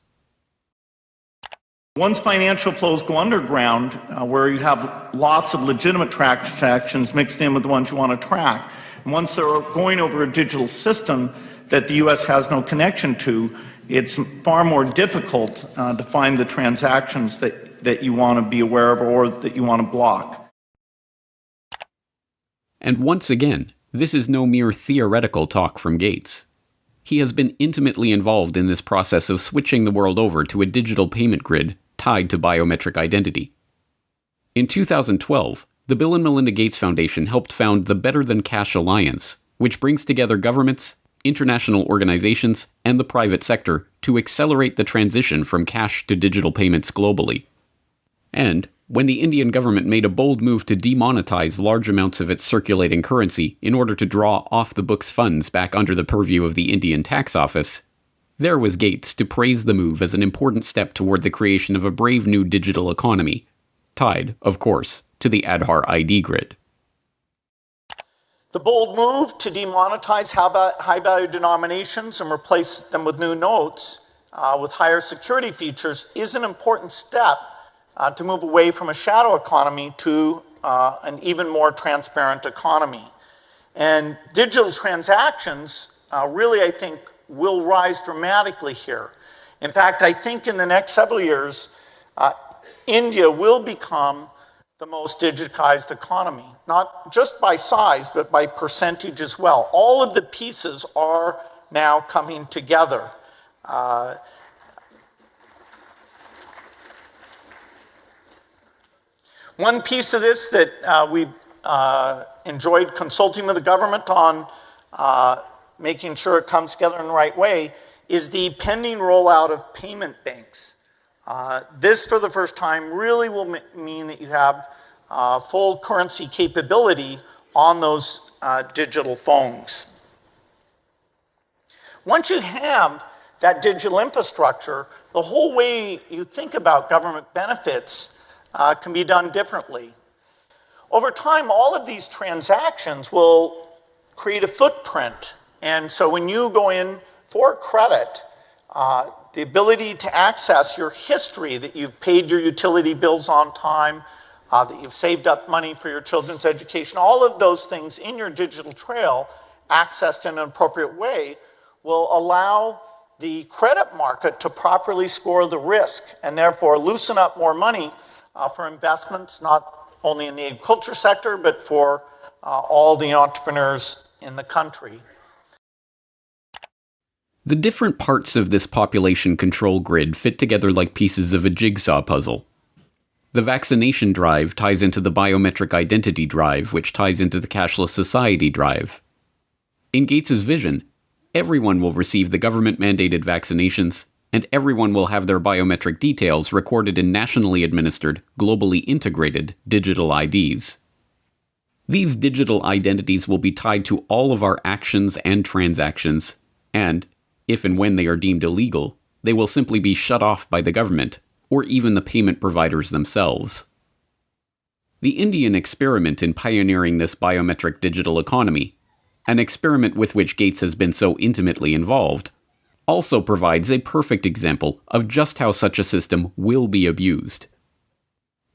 Once financial flows go underground, where you have lots of legitimate transactions mixed in with the ones you want to track, and once they're going over a digital system that the U.S. has no connection to, it's far more difficult to find the transactions that you want to be aware of or that you want to block. And once again, this is no mere theoretical talk from Gates. He has been intimately involved in this process of switching the world over to a digital payment grid tied to biometric identity. In 2012, the Bill and Melinda Gates Foundation helped found the Better Than Cash Alliance, which brings together governments, international organizations, and the private sector to accelerate the transition from cash to digital payments globally. And when the Indian government made a bold move to demonetize large amounts of its circulating currency in order to draw off-the-books funds back under the purview of the Indian tax office, there was Gates to praise the move as an important step toward the creation of a brave new digital economy, tied, of course, to the Aadhaar ID grid. The bold move to demonetize high-value denominations and replace them with new notes with higher security features is an important step to move away from a shadow economy to an even more transparent economy. And digital transactions really, I think, will rise dramatically here. In fact, I think in the next several years, India will become the most digitized economy, not just by size, but by percentage as well. All of the pieces are now coming together. One piece of this that we enjoyed consulting with the government on making sure it comes together in the right way is the pending rollout of payment banks. This, for the first time, really will mean that you have full currency capability on those digital phones. Once you have that digital infrastructure, the whole way you think about government benefits can be done differently. Over time, all of these transactions will create a footprint. And so when you go in for credit, the ability to access your history, that you've paid your utility bills on time, that you've saved up money for your children's education, all of those things in your digital trail, accessed in an appropriate way, will allow the credit market to properly score the risk and therefore loosen up more money for investments, not only in the agriculture sector, but for all the entrepreneurs in the country. The different parts of this population control grid fit together like pieces of a jigsaw puzzle. The vaccination drive ties into the biometric identity drive, which ties into the cashless society drive. In Gates's vision, everyone will receive the government-mandated vaccinations, and everyone will have their biometric details recorded in nationally administered, globally integrated digital IDs. These digital identities will be tied to all of our actions and transactions, and, if and when they are deemed illegal, they will simply be shut off by the government, or even the payment providers themselves. The Indian experiment in pioneering this biometric digital economy, an experiment with which Gates has been so intimately involved, also provides a perfect example of just how such a system will be abused.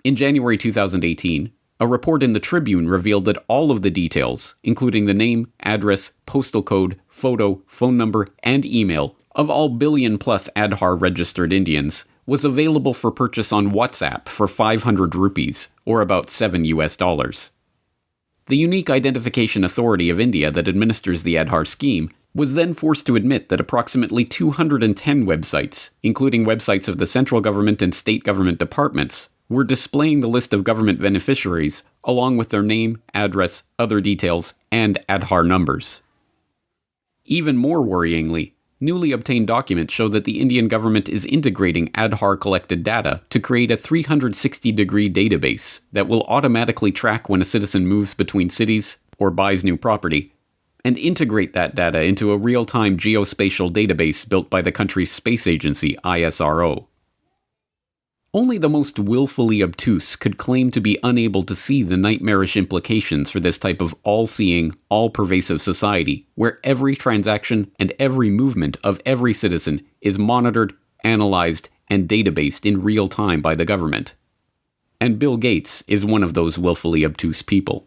In January 2018, a report in the Tribune revealed that all of the details, including the name, address, postal code, photo, phone number, and email of all billion-plus Aadhaar registered Indians, was available for purchase on WhatsApp for 500 rupees, or about $7. The Unique Identification Authority of India that administers the Aadhaar scheme was then forced to admit that approximately 210 websites, including websites of the central government and state government departments, were displaying the list of government beneficiaries along with their name, address, other details, and Aadhaar numbers. Even more worryingly, newly obtained documents show that the Indian government is integrating Aadhaar collected data to create a 360-degree database that will automatically track when a citizen moves between cities or buys new property, and integrate that data into a real-time geospatial database built by the country's space agency, ISRO. Only the most willfully obtuse could claim to be unable to see the nightmarish implications for this type of all-seeing, all-pervasive society, where every transaction and every movement of every citizen is monitored, analyzed, and databased in real time by the government. And Bill Gates is one of those willfully obtuse people.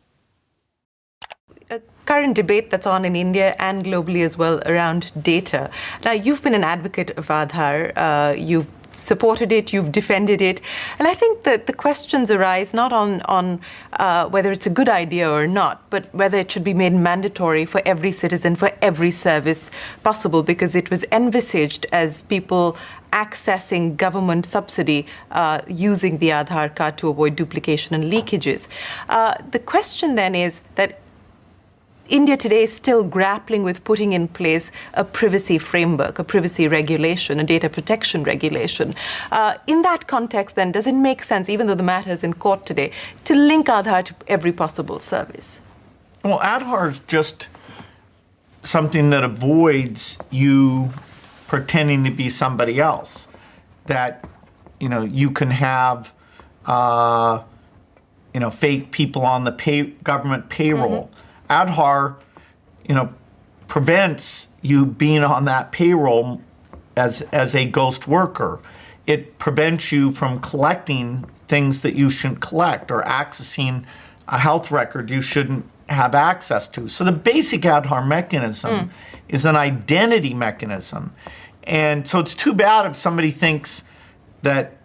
Current debate that's on in India and globally as well around data. Now, you've been an advocate of Aadhaar. You've supported it, you've defended it. And I think that the questions arise not on whether it's a good idea or not, but whether it should be made mandatory for every citizen, for every service possible, because it was envisaged as people accessing government subsidy using the Aadhaar card to avoid duplication and leakages. The question then is that India today is still grappling with putting in place a privacy framework, a privacy regulation, a data protection regulation. In that context, then, does it make sense, even though the matter is in court today, to link Aadhaar to every possible service? Well, Aadhaar is just something that avoids you pretending to be somebody else. That, you can have, fake people on the government payroll. Aadhaar, prevents you being on that payroll as a ghost worker. It prevents you from collecting things that you shouldn't collect or accessing a health record you shouldn't have access to. So the basic Aadhaar mechanism is an identity mechanism. And so it's too bad if somebody thinks that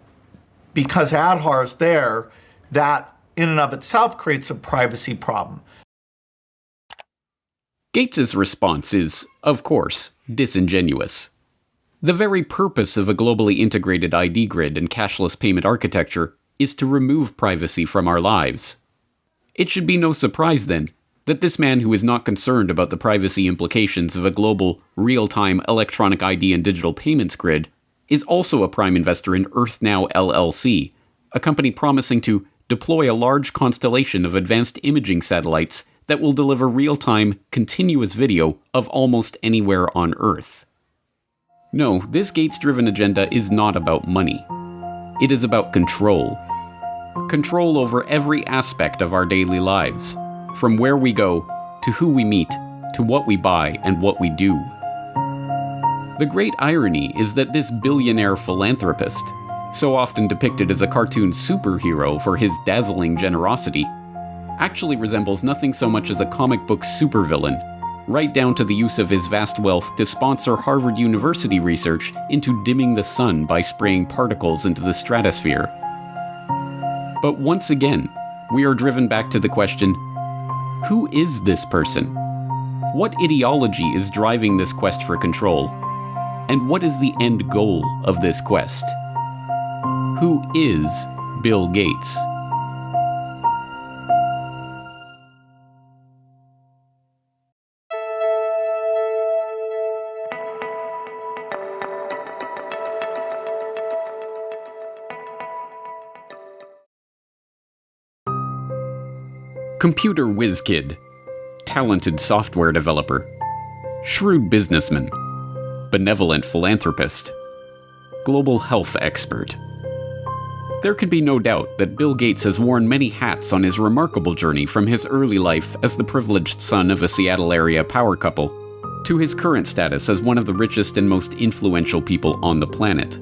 because Aadhaar is there, that in and of itself creates a privacy problem. Gates's response is, of course, disingenuous. The very purpose of a globally integrated ID grid and cashless payment architecture is to remove privacy from our lives. It should be no surprise, then, that this man who is not concerned about the privacy implications of a global, real-time electronic ID and digital payments grid is also a prime investor in EarthNow LLC, a company promising to deploy a large constellation of advanced imaging satellites that will deliver real-time, continuous video of almost anywhere on Earth. No, this Gates-driven agenda is not about money. It is about control. Control over every aspect of our daily lives, from where we go, to who we meet, to what we buy and what we do. The great irony is that this billionaire philanthropist, so often depicted as a cartoon superhero for his dazzling generosity, actually resembles nothing so much as a comic book supervillain, right down to the use of his vast wealth to sponsor Harvard University research into dimming the sun by spraying particles into the stratosphere. But once again, we are driven back to the question, who is this person? What ideology is driving this quest for control? And what is the end goal of this quest? Who is Bill Gates? Computer whiz kid, talented software developer, shrewd businessman, benevolent philanthropist, global health expert. There can be no doubt that Bill Gates has worn many hats on his remarkable journey from his early life as the privileged son of a Seattle area power couple to his current status as one of the richest and most influential people on the planet.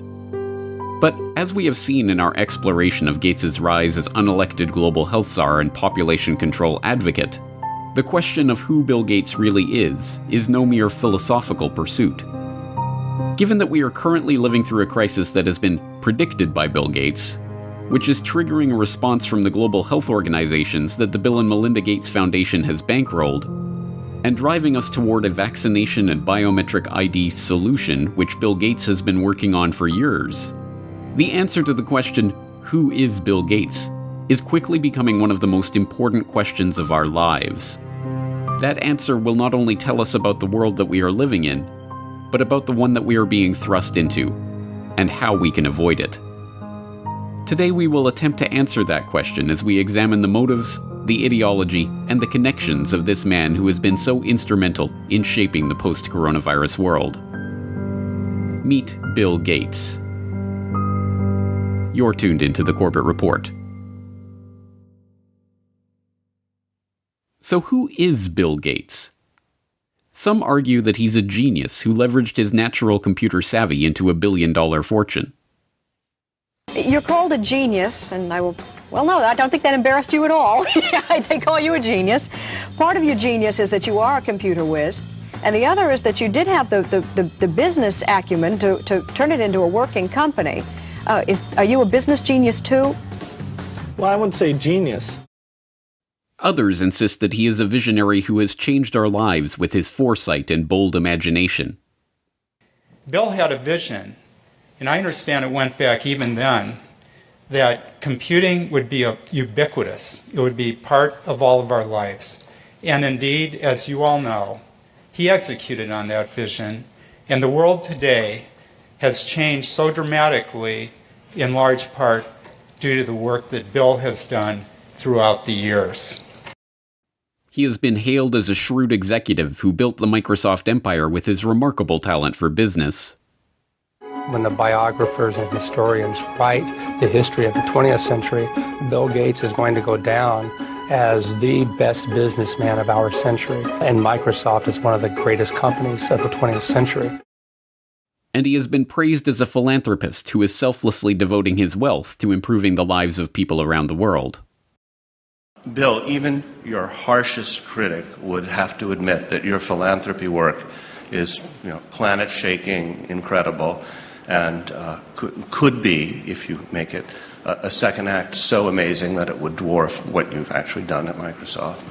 But as we have seen in our exploration of Gates's rise as unelected global health czar and population control advocate, the question of who Bill Gates really is no mere philosophical pursuit. Given that we are currently living through a crisis that has been predicted by Bill Gates, which is triggering a response from the global health organizations that the Bill and Melinda Gates Foundation has bankrolled, and driving us toward a vaccination and biometric ID solution which Bill Gates has been working on for years, the answer to the question, who is Bill Gates, is quickly becoming one of the most important questions of our lives. That answer will not only tell us about the world that we are living in, but about the one that we are being thrust into, and how we can avoid it. Today we will attempt to answer that question as we examine the motives, the ideology, and the connections of this man who has been so instrumental in shaping the post-coronavirus world. Meet Bill Gates. You're tuned into the Corbett Report. So who is Bill Gates? Some argue that he's a genius who leveraged his natural computer savvy into a billion-dollar fortune. You're called a genius, and I don't think that embarrassed you at all. They call you a genius. Part of your genius is that you are a computer whiz, and the other is that you did have the business acumen to turn it into a working company. Are you a business genius too? Well, I wouldn't say genius. Others insist that he is a visionary who has changed our lives with his foresight and bold imagination. Bill had a vision, and I understand it went back even then, that computing would be ubiquitous. It would be part of all of our lives. And indeed, as you all know, he executed on that vision, and the world today has changed so dramatically in large part due to the work that Bill has done throughout the years. He has been hailed as a shrewd executive who built the Microsoft empire with his remarkable talent for business. When the biographers and historians write the history of the 20th century, Bill Gates is going to go down as the best businessman of our century. And Microsoft is one of the greatest companies of the 20th century. And he has been praised as a philanthropist who is selflessly devoting his wealth to improving the lives of people around the world. Bill, even your harshest critic would have to admit that your philanthropy work is, planet-shaking, incredible, and could be, if you make it a second act, so amazing that it would dwarf what you've actually done at Microsoft.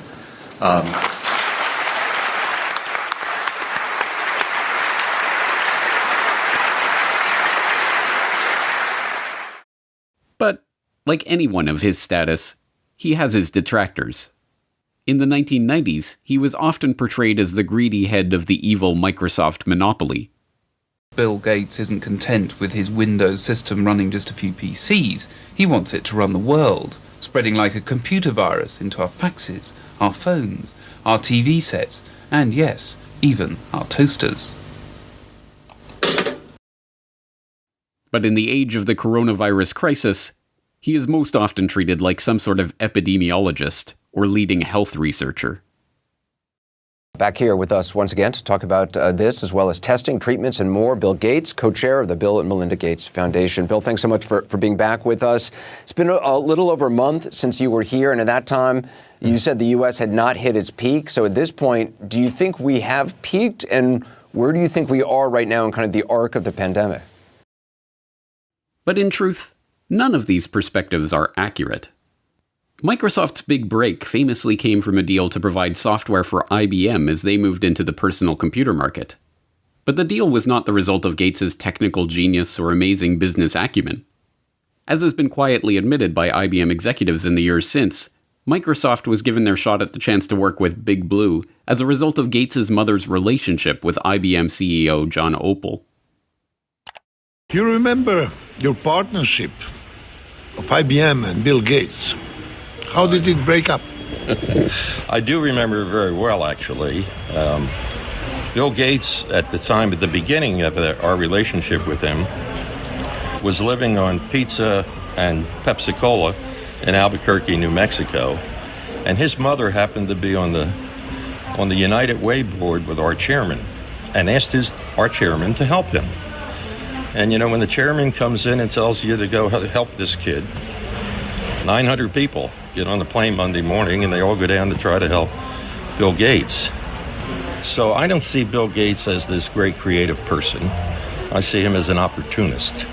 But, like anyone of his status, he has his detractors. In the 1990s, he was often portrayed as the greedy head of the evil Microsoft monopoly. Bill Gates isn't content with his Windows system running just a few PCs. He wants it to run the world, spreading like a computer virus into our faxes, our phones, our TV sets, and yes, even our toasters. But in the age of the coronavirus crisis, he is most often treated like some sort of epidemiologist or leading health researcher. Back here with us once again to talk about this, as well as testing, treatments, and more, Bill Gates, co-chair of the Bill and Melinda Gates Foundation. Bill, thanks so much for being back with us. It's been a little over a month since you were here, and at that time, you said the U.S. had not hit its peak. So at this point, do you think we have peaked, and where do you think we are right now in kind of the arc of the pandemic? But in truth, none of these perspectives are accurate. Microsoft's big break famously came from a deal to provide software for IBM as they moved into the personal computer market. But the deal was not the result of Gates's technical genius or amazing business acumen. As has been quietly admitted by IBM executives in the years since, Microsoft was given their shot at the chance to work with Big Blue as a result of Gates's mother's relationship with IBM CEO John Opel. You remember your partnership of IBM and Bill Gates. How did it break up? I do remember very well, actually. Bill Gates, at the time, at the beginning of our relationship with him, was living on pizza and Pepsi-Cola in Albuquerque, New Mexico. And his mother happened to be on the United Way board with our chairman and asked our chairman to help him. And, when the chairman comes in and tells you to go help this kid, 900 people get on the plane Monday morning, and they all go down to try to help Bill Gates. So I don't see Bill Gates as this great creative person. I see him as an opportunist.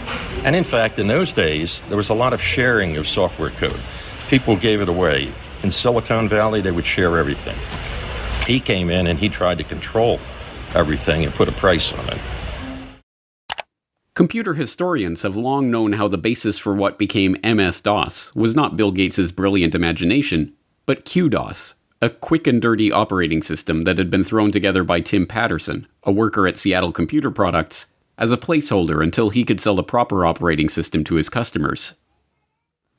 And in fact, in those days, there was a lot of sharing of software code. People gave it away. In Silicon Valley, they would share everything. He came in and he tried to control everything and put a price on it. Computer historians have long known how the basis for what became MS-DOS was not Bill Gates' brilliant imagination, but QDOS, a quick and dirty operating system that had been thrown together by Tim Patterson, a worker at Seattle Computer Products, as a placeholder until he could sell the proper operating system to his customers.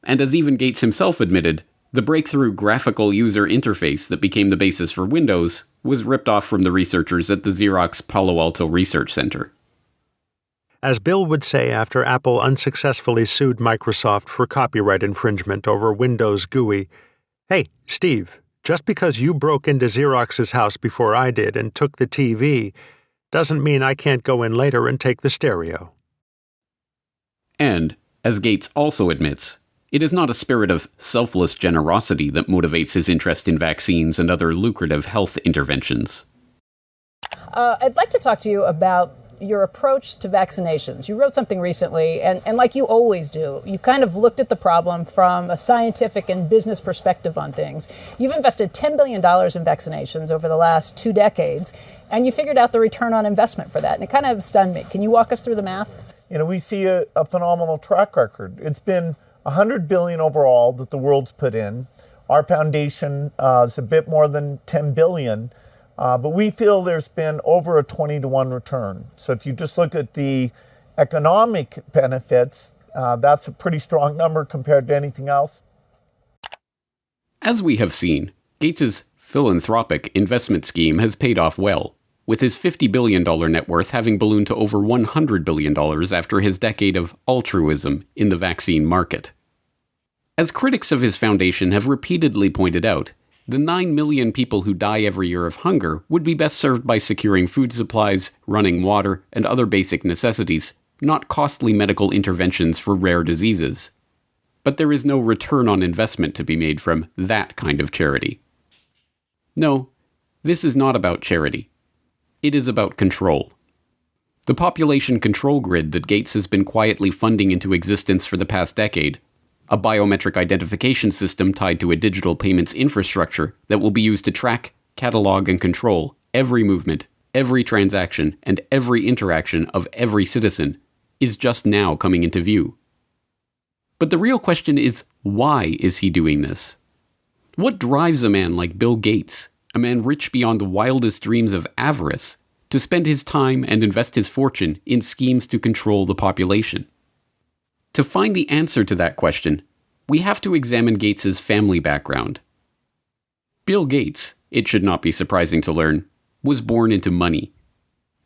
And as even Gates himself admitted, the breakthrough graphical user interface that became the basis for Windows was ripped off from the researchers at the Xerox Palo Alto Research Center. As Bill would say after Apple unsuccessfully sued Microsoft for copyright infringement over Windows GUI, "Hey, Steve, just because you broke into Xerox's house before I did and took the TV, doesn't mean I can't go in later and take the stereo." And, as Gates also admits, it is not a spirit of selfless generosity that motivates his interest in vaccines and other lucrative health interventions. I'd like to talk to you about your approach to vaccinations. You wrote something recently, and like you always do, you kind of looked at the problem from a scientific and business perspective on things. You've invested $10 billion in vaccinations over the last 2 decades, and you figured out the return on investment for that, and it kind of stunned me. Can you walk us through the math? We see a phenomenal track record. It's been $100 billion overall that the world's put in. Our foundation is a bit more than $10 billion, but we feel there's been over a 20-to-1 return. So if you just look at the economic benefits, that's a pretty strong number compared to anything else. As we have seen, Gates's philanthropic investment scheme has paid off well, with his $50 billion net worth having ballooned to over $100 billion after his decade of altruism in the vaccine market. As critics of his foundation have repeatedly pointed out, the 9 million people who die every year of hunger would be best served by securing food supplies, running water, and other basic necessities, not costly medical interventions for rare diseases. But there is no return on investment to be made from that kind of charity. No, this is not about charity. It is about control. The population control grid that Gates has been quietly funding into existence for the past decade, a biometric identification system tied to a digital payments infrastructure that will be used to track, catalog, and control every movement, every transaction, and every interaction of every citizen, is just now coming into view. But the real question is, why is he doing this? What drives a man like Bill Gates, a man rich beyond the wildest dreams of avarice, to spend his time and invest his fortune in schemes to control the population? To find the answer to that question, we have to examine Gates's family background. Bill Gates, it should not be surprising to learn, was born into money.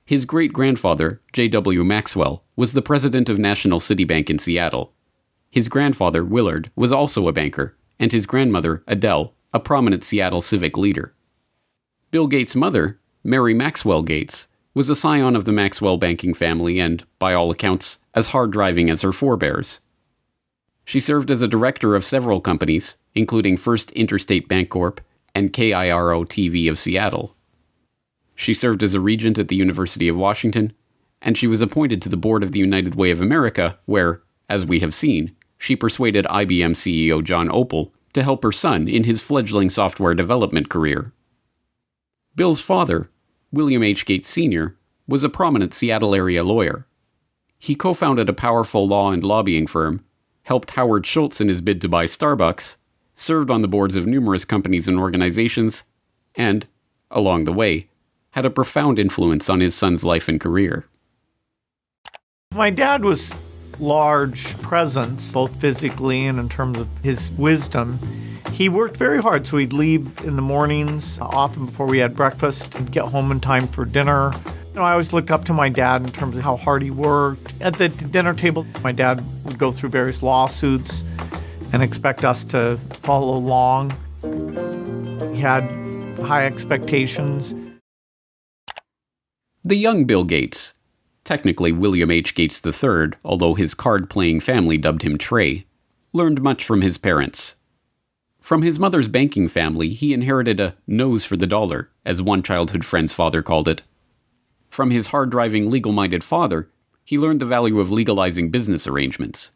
His great-grandfather, J.W. Maxwell, was the president of National City Bank in Seattle. His grandfather, Willard, was also a banker, and his grandmother, Adele, a prominent Seattle civic leader. Bill Gates' mother, Mary Maxwell Gates, was a scion of the Maxwell banking family and, by all accounts, as hard-driving as her forebears. She served as a director of several companies, including First Interstate Bancorp and KIRO-TV of Seattle. She served as a regent at the University of Washington, and she was appointed to the board of the United Way of America, where, as we have seen, she persuaded IBM CEO John Opel to help her son in his fledgling software development career. Bill's father, William H. Gates Sr., was a prominent Seattle area lawyer. He co-founded a powerful law and lobbying firm, helped Howard Schultz in his bid to buy Starbucks, served on the boards of numerous companies and organizations, and, along the way, had a profound influence on his son's life and career. My dad was large presence, both physically and in terms of his wisdom. He worked very hard, so he'd leave in the mornings, often before we had breakfast, and get home in time for dinner. I always looked up to my dad in terms of how hard he worked. At the dinner table, my dad would go through various lawsuits and expect us to follow along. He had high expectations. The young Bill Gates, technically William H. Gates III, although his card-playing family dubbed him Trey, learned much from his parents. From his mother's banking family, he inherited a nose for the dollar, as one childhood friend's father called it. From his hard-driving, legal-minded father, he learned the value of legalizing business arrangements.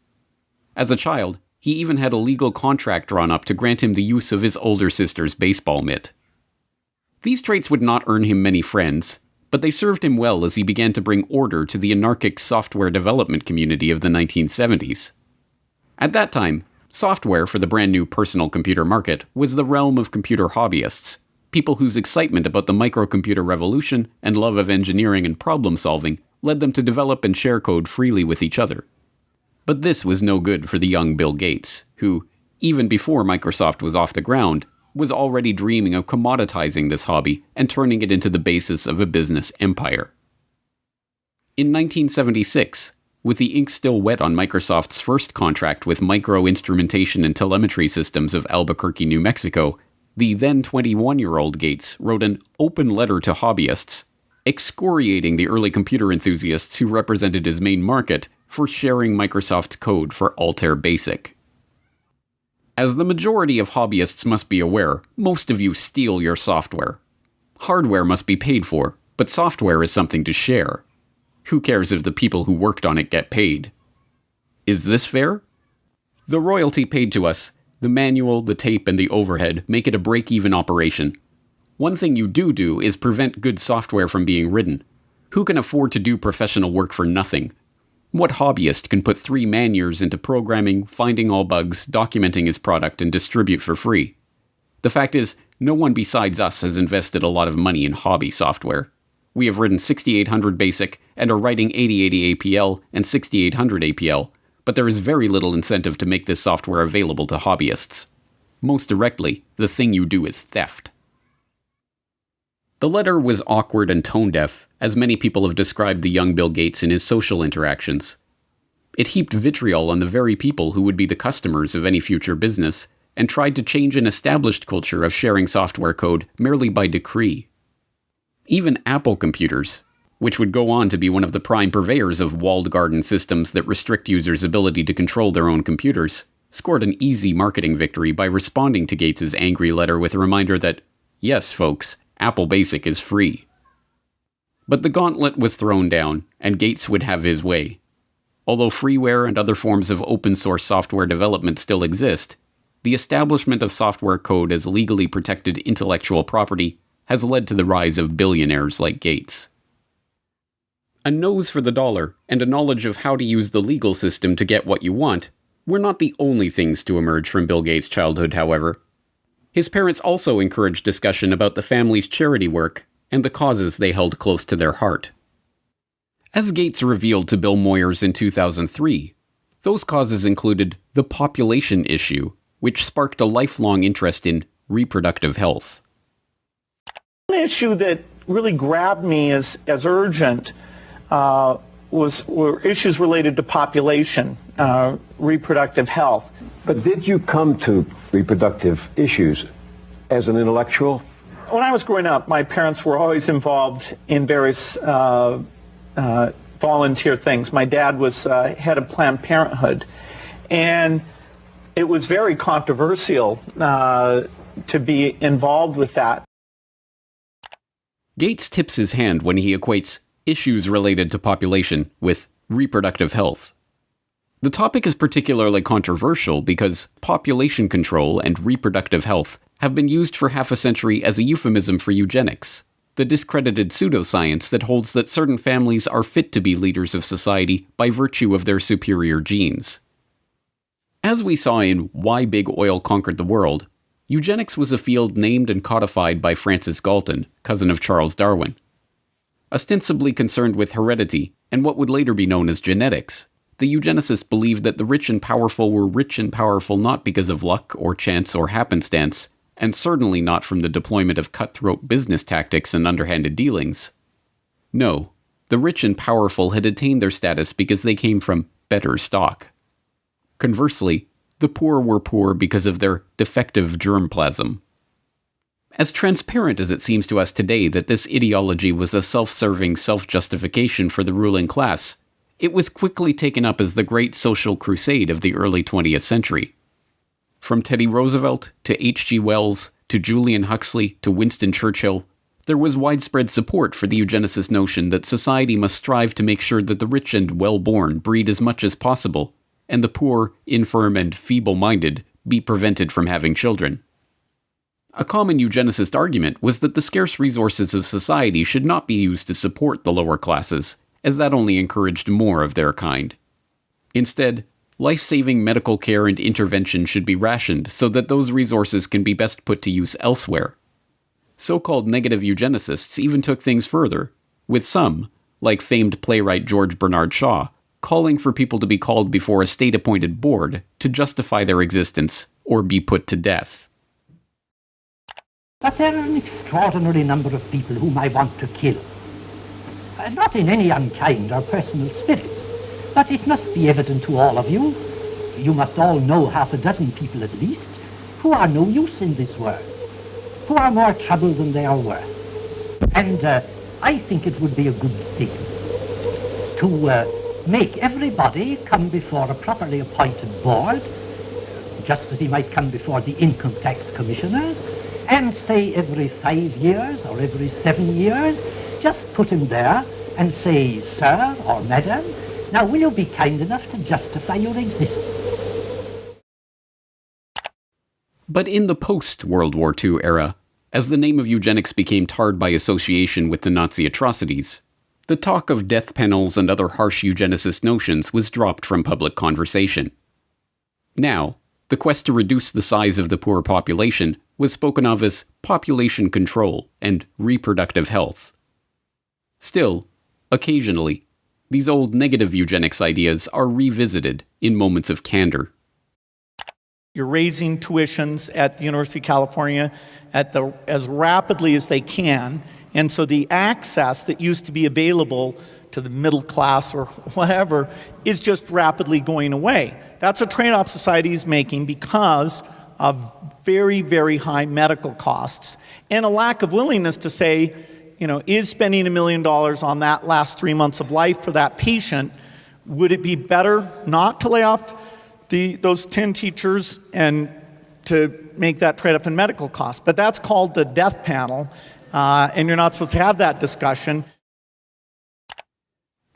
As a child, he even had a legal contract drawn up to grant him the use of his older sister's baseball mitt. These traits would not earn him many friends, but they served him well as he began to bring order to the anarchic software development community of the 1970s. At that time, software for the brand new personal computer market was the realm of computer hobbyists, people whose excitement about the microcomputer revolution and love of engineering and problem-solving led them to develop and share code freely with each other. But this was no good for the young Bill Gates, who, even before Microsoft was off the ground, was already dreaming of commoditizing this hobby and turning it into the basis of a business empire. In 1976, with the ink still wet on Microsoft's first contract with Micro Instrumentation and Telemetry Systems of Albuquerque, New Mexico, the then 21-year-old Gates wrote an open letter to hobbyists, excoriating the early computer enthusiasts who represented his main market for sharing Microsoft code for Altair Basic. As the majority of hobbyists must be aware, most of you steal your software. Hardware must be paid for, but software is something to share. Who cares if the people who worked on it get paid? Is this fair? The royalty paid to us, the manual, the tape, and the overhead make it a break-even operation. One thing you do is prevent good software from being written. Who can afford to do professional work for nothing? What hobbyist can put 3 man-years into programming, finding all bugs, documenting his product, and distribute for free? The fact is, no one besides us has invested a lot of money in hobby software. We have written 6800 BASIC and are writing 8080 APL and 6800 APL, but there is very little incentive to make this software available to hobbyists. Most directly, the thing you do is theft. The letter was awkward and tone-deaf, as many people have described the young Bill Gates in his social interactions. It heaped vitriol on the very people who would be the customers of any future business, and tried to change an established culture of sharing software code merely by decree. Even Apple computers, which would go on to be one of the prime purveyors of walled garden systems that restrict users' ability to control their own computers, scored an easy marketing victory by responding to Gates's angry letter with a reminder that, yes, folks, Apple Basic is free. But the gauntlet was thrown down, and Gates would have his way. Although freeware and other forms of open-source software development still exist, the establishment of software code as legally protected intellectual property has led to the rise of billionaires like Gates. A nose for the dollar and a knowledge of how to use the legal system to get what you want were not the only things to emerge from Bill Gates' childhood, however. His parents also encouraged discussion about the family's charity work and the causes they held close to their heart. As Gates revealed to Bill Moyers in 2003, those causes included the population issue, which sparked a lifelong interest in reproductive health. One issue that really grabbed me as urgent were issues related to population, reproductive health. But did you come to reproductive issues as an intellectual? When I was growing up, my parents were always involved in various volunteer things. My dad was head of Planned Parenthood, and it was very controversial to be involved with that. Gates tips his hand when he equates issues related to population with reproductive health. The topic is particularly controversial because population control and reproductive health have been used for half a century as a euphemism for eugenics, the discredited pseudoscience that holds that certain families are fit to be leaders of society by virtue of their superior genes. As we saw in Why Big Oil Conquered the World, eugenics was a field named and codified by Francis Galton, cousin of Charles Darwin. Ostensibly concerned with heredity and what would later be known as genetics, the eugenicists believed that the rich and powerful were rich and powerful not because of luck or chance or happenstance, and certainly not from the deployment of cutthroat business tactics and underhanded dealings. No, the rich and powerful had attained their status because they came from better stock. Conversely, the poor were poor because of their defective germplasm. As transparent as it seems to us today that this ideology was a self-serving self-justification for the ruling class, it was quickly taken up as the great social crusade of the early 20th century. From Teddy Roosevelt to H.G. Wells to Julian Huxley to Winston Churchill, there was widespread support for the eugenicist notion that society must strive to make sure that the rich and well-born breed as much as possible, and the poor, infirm, and feeble-minded be prevented from having children. A common eugenicist argument was that the scarce resources of society should not be used to support the lower classes, as that only encouraged more of their kind. Instead, life-saving medical care and intervention should be rationed so that those resources can be best put to use elsewhere. So-called negative eugenicists even took things further, with some, like famed playwright George Bernard Shaw, calling for people to be called before a state-appointed board to justify their existence or be put to death. But there are an extraordinary number of people whom I want to kill. Not in any unkind or personal spirit, but it must be evident to all of you, you must all know half a dozen people at least, who are no use in this world, who are more trouble than they are worth. And I think it would be a good thing to make everybody come before a properly appointed board, just as he might come before the income tax commissioners, and say every 5 years or every 7 years, just put him there and say, sir or madam, now will you be kind enough to justify your existence? But in the post-World War II era, as the name of eugenics became tarred by association with the Nazi atrocities, the talk of death panels and other harsh eugenicist notions was dropped from public conversation. Now, the quest to reduce the size of the poor population was spoken of as population control and reproductive health. Still, occasionally, these old negative eugenics ideas are revisited in moments of candor. You're raising tuitions at the University of California as rapidly as they can, and so the access that used to be available to the middle class or whatever is just rapidly going away. That's a trade-off society is making because of very, very high medical costs and a lack of willingness to say, is spending $1 million on that last 3 months of life for that patient, would it be better not to lay off those 10 teachers and to make that trade-off in medical costs? But that's called the death panel, and you're not supposed to have that discussion.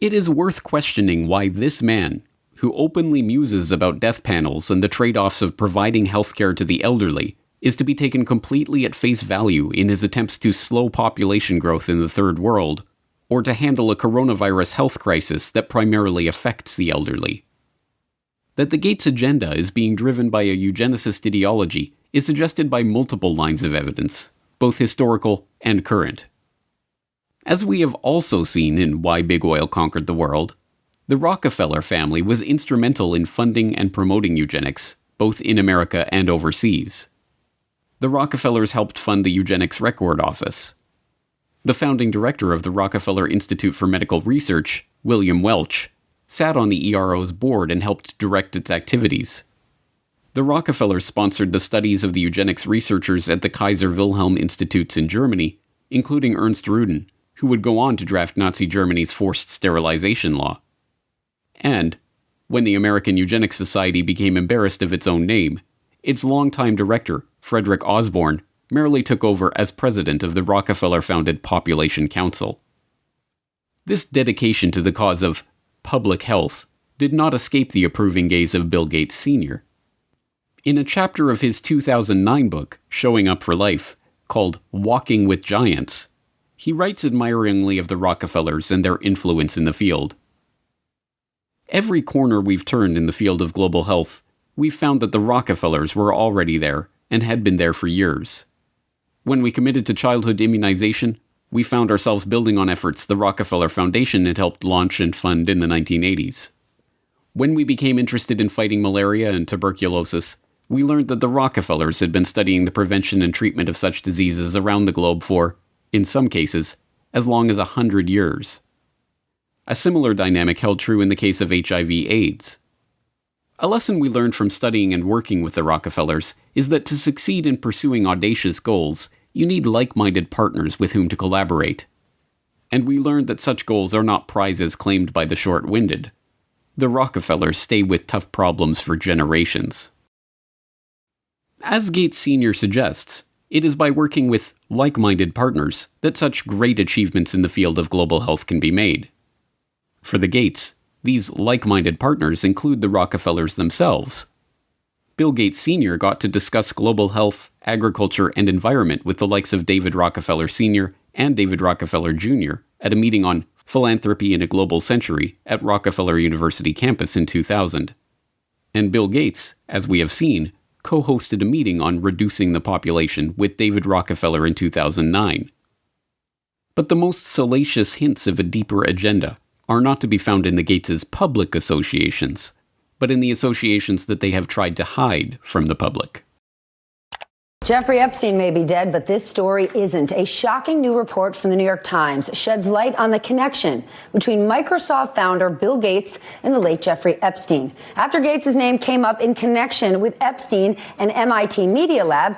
It is worth questioning why this man, who openly muses about death panels and the trade-offs of providing healthcare to the elderly, is to be taken completely at face value in his attempts to slow population growth in the Third World, or to handle a coronavirus health crisis that primarily affects the elderly. That the Gates agenda is being driven by a eugenicist ideology is suggested by multiple lines of evidence, both historical and current. As we have also seen in Why Big Oil Conquered the World, the Rockefeller family was instrumental in funding and promoting eugenics, both in America and overseas. The Rockefellers helped fund the Eugenics Record Office. The founding director of the Rockefeller Institute for Medical Research, William Welch, sat on the ERO's board and helped direct its activities. The Rockefellers sponsored the studies of the eugenics researchers at the Kaiser Wilhelm Institutes in Germany, including Ernst Rudin, who would go on to draft Nazi Germany's forced sterilization law. And, when the American Eugenics Society became embarrassed of its own name, its longtime director, Frederick Osborne, merely took over as president of the Rockefeller-founded Population Council. This dedication to the cause of public health did not escape the approving gaze of Bill Gates Sr. In a chapter of his 2009 book, Showing Up for Life, called Walking with Giants, he writes admiringly of the Rockefellers and their influence in the field. Every corner we've turned in the field of global health, we've found that the Rockefellers were already there and had been there for years. When we committed to childhood immunization, we found ourselves building on efforts the Rockefeller Foundation had helped launch and fund in the 1980s. When we became interested in fighting malaria and tuberculosis, we learned that the Rockefellers had been studying the prevention and treatment of such diseases around the globe for, in some cases, as long as 100 years. A similar dynamic held true in the case of HIV/AIDS. A lesson we learned from studying and working with the Rockefellers is that to succeed in pursuing audacious goals, you need like-minded partners with whom to collaborate. And we learned that such goals are not prizes claimed by the short-winded. The Rockefellers stay with tough problems for generations. As Gates Sr. suggests, it is by working with like-minded partners that such great achievements in the field of global health can be made. For the Gates, these like-minded partners include the Rockefellers themselves. Bill Gates Sr. got to discuss global health, agriculture, and environment with the likes of David Rockefeller Sr. and David Rockefeller Jr. at a meeting on Philanthropy in a Global Century at Rockefeller University campus in 2000. And Bill Gates, as we have seen, co-hosted a meeting on reducing the population with David Rockefeller in 2009. But the most salacious hints of a deeper agenda are not to be found in the Gates' public associations, but in the associations that they have tried to hide from the public. Jeffrey Epstein may be dead, but this story isn't. A shocking new report from the New York Times sheds light on the connection between Microsoft founder Bill Gates and the late Jeffrey Epstein. After Gates' name came up in connection with Epstein and MIT Media Lab,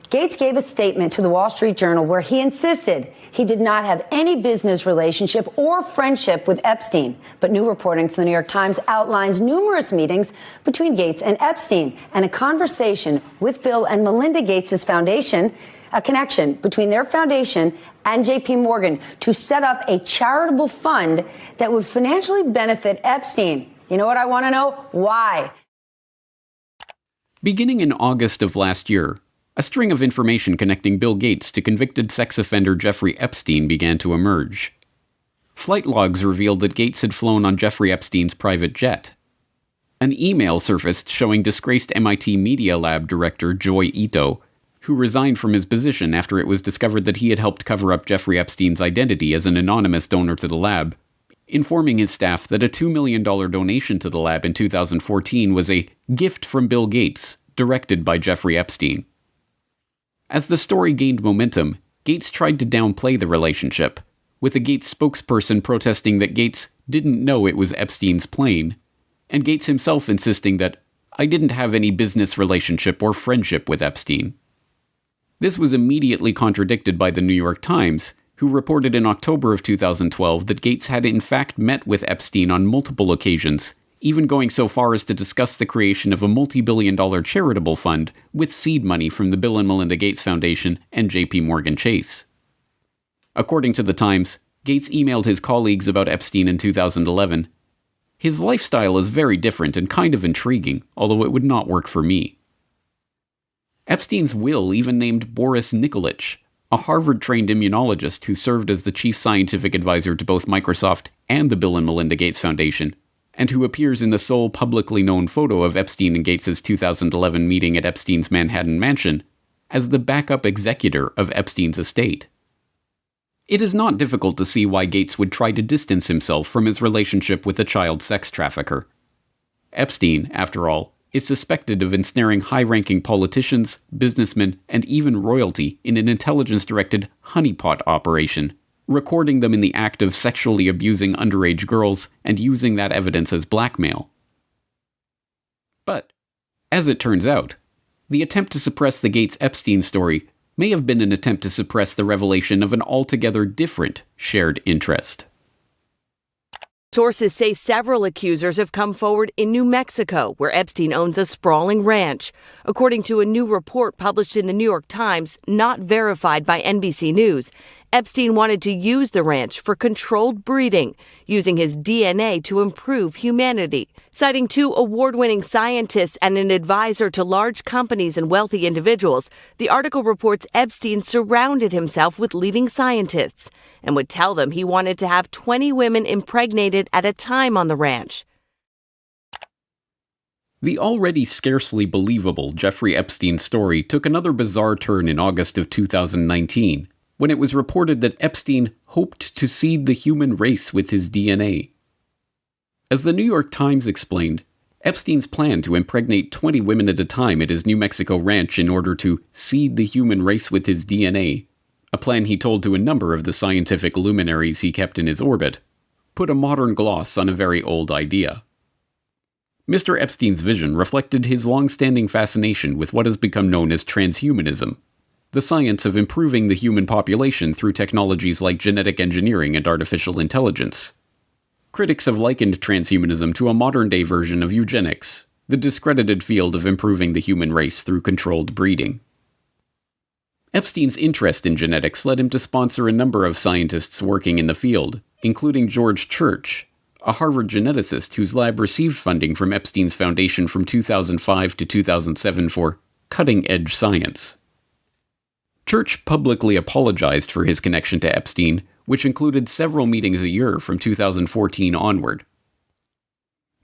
Gates gave a statement to the Wall Street Journal where he insisted he did not have any business relationship or friendship with Epstein. But new reporting from the New York Times outlines numerous meetings between Gates and Epstein and a conversation with Bill and Melinda Gates' foundation, a connection between their foundation and J.P. Morgan to set up a charitable fund that would financially benefit Epstein. You know what I want to know? Why? Beginning in August of last year, a string of information connecting Bill Gates to convicted sex offender Jeffrey Epstein began to emerge. Flight logs revealed that Gates had flown on Jeffrey Epstein's private jet. An email surfaced showing disgraced MIT Media Lab director Joy Ito who resigned from his position after it was discovered that he had helped cover up Jeffrey Epstein's identity as an anonymous donor to the lab, informing his staff that a $2 million donation to the lab in 2014 was a gift from Bill Gates, directed by Jeffrey Epstein. As the story gained momentum, Gates tried to downplay the relationship, with a Gates spokesperson protesting that Gates didn't know it was Epstein's plane, and Gates himself insisting that "I didn't have any business relationship or friendship with Epstein." This was immediately contradicted by the New York Times, who reported in October of 2012 that Gates had in fact met with Epstein on multiple occasions, even going so far as to discuss the creation of a multi-billion-dollar charitable fund with seed money from the Bill and Melinda Gates Foundation and JP Morgan Chase. According to the Times, Gates emailed his colleagues about Epstein in 2011. "His lifestyle is very different and kind of intriguing, although it would not work for me." Epstein's will even named Boris Nikolic, a Harvard-trained immunologist who served as the chief scientific advisor to both Microsoft and the Bill and Melinda Gates Foundation, and who appears in the sole publicly known photo of Epstein and Gates' 2011 meeting at Epstein's Manhattan mansion, as the backup executor of Epstein's estate. It is not difficult to see why Gates would try to distance himself from his relationship with a child sex trafficker. Epstein, after all, is suspected of ensnaring high-ranking politicians, businessmen, and even royalty in an intelligence-directed honeypot operation, recording them in the act of sexually abusing underage girls and using that evidence as blackmail. But, as it turns out, the attempt to suppress the Gates-Epstein story may have been an attempt to suppress the revelation of an altogether different shared interest. Sources say several accusers have come forward in New Mexico, where Epstein owns a sprawling ranch. According to a new report published in the New York Times, not verified by NBC News, Epstein wanted to use the ranch for controlled breeding, using his DNA to improve humanity. Citing 2 award-winning scientists and an advisor to large companies and wealthy individuals, the article reports Epstein surrounded himself with leading scientists and would tell them he wanted to have 20 women impregnated at a time on the ranch. The already scarcely believable Jeffrey Epstein story took another bizarre turn in August of 2019, when it was reported that Epstein hoped to seed the human race with his DNA. As the New York Times explained, Epstein's plan to impregnate 20 women at a time at his New Mexico ranch in order to seed the human race with his DNA, a plan he told to a number of the scientific luminaries he kept in his orbit, put a modern gloss on a very old idea. Mr. Epstein's vision reflected his long-standing fascination with what has become known as transhumanism, the science of improving the human population through technologies like genetic engineering and artificial intelligence. Critics have likened transhumanism to a modern-day version of eugenics, the discredited field of improving the human race through controlled breeding. Epstein's interest in genetics led him to sponsor a number of scientists working in the field, including George Church, a Harvard geneticist whose lab received funding from Epstein's foundation from 2005 to 2007 for cutting-edge science. Church publicly apologized for his connection to Epstein, which included several meetings a year from 2014 onward.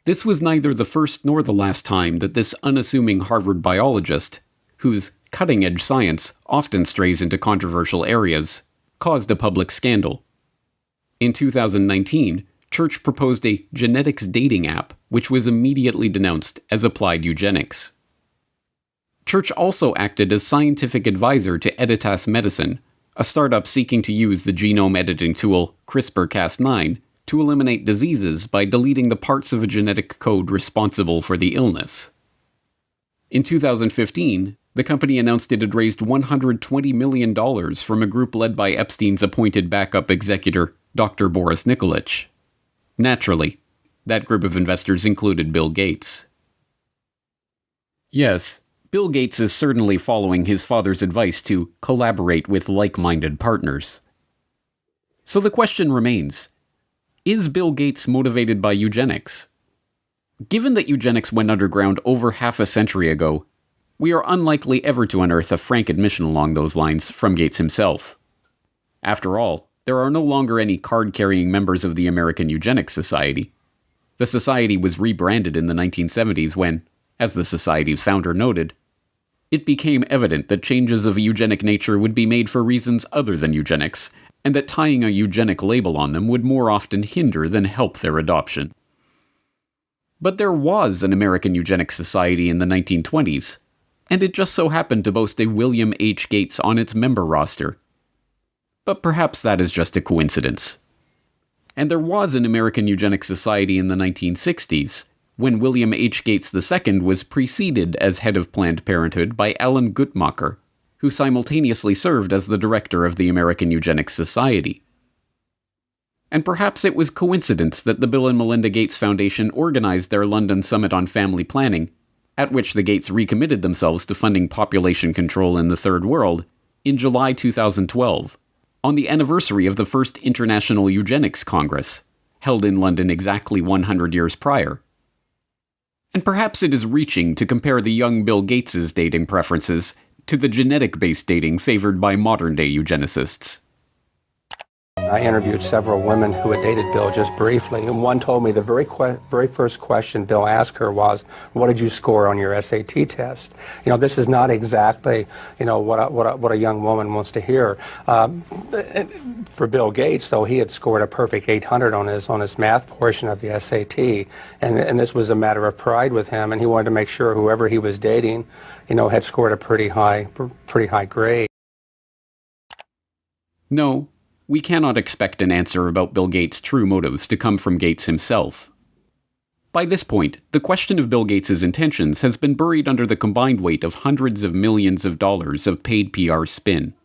This was neither the first nor the last time that this unassuming Harvard biologist, whose cutting-edge science often strays into controversial areas, caused a public scandal. In 2019, Church proposed a genetics dating app, which was immediately denounced as applied eugenics. Church also acted as scientific advisor to Editas Medicine, a startup seeking to use the genome editing tool CRISPR-Cas9 to eliminate diseases by deleting the parts of a genetic code responsible for the illness. In 2015, the company announced it had raised $120 million from a group led by Epstein's appointed backup executor, Dr. Boris Nikolic. Naturally, that group of investors included Bill Gates. Yes, Bill Gates is certainly following his father's advice to collaborate with like-minded partners. So the question remains, is Bill Gates motivated by eugenics? Given that eugenics went underground over half a century ago, we are unlikely ever to unearth a frank admission along those lines from Gates himself. After all, there are no longer any card-carrying members of the American Eugenics Society. The society was rebranded in the 1970s when, as the society's founder noted, It became evident that changes of a eugenic nature would be made for reasons other than eugenics, and that tying a eugenic label on them would more often hinder than help their adoption. But there was an American Eugenics Society in the 1920s, and it just so happened to boast a William H. Gates on its member roster. But perhaps that is just a coincidence. And there was an American Eugenics Society in the 1960s, when William H. Gates II was preceded as head of Planned Parenthood by Alan Guttmacher, who simultaneously served as the director of the American Eugenics Society. And perhaps it was coincidence that the Bill and Melinda Gates Foundation organized their London Summit on Family Planning, at which the Gates recommitted themselves to funding population control in the Third World, in July 2012, on the anniversary of the first International Eugenics Congress, held in London exactly 100 years prior. And perhaps it is reaching to compare the young Bill Gates' dating preferences to the genetic-based dating favored by modern-day eugenicists. I interviewed several women who had dated Bill just briefly, and one told me the very first question Bill asked her was, "What did you score on your SAT test?" You know, this is not exactly, you know, what a young woman wants to hear. For Bill Gates, though, he had scored a perfect 800 on his math portion of the SAT, and this was a matter of pride with him, and he wanted to make sure whoever he was dating, you know, had scored a pretty high grade. No. We cannot expect an answer about Bill Gates' true motives to come from Gates himself. By this point, the question of Bill Gates' intentions has been buried under the combined weight of hundreds of millions of dollars of paid PR spin.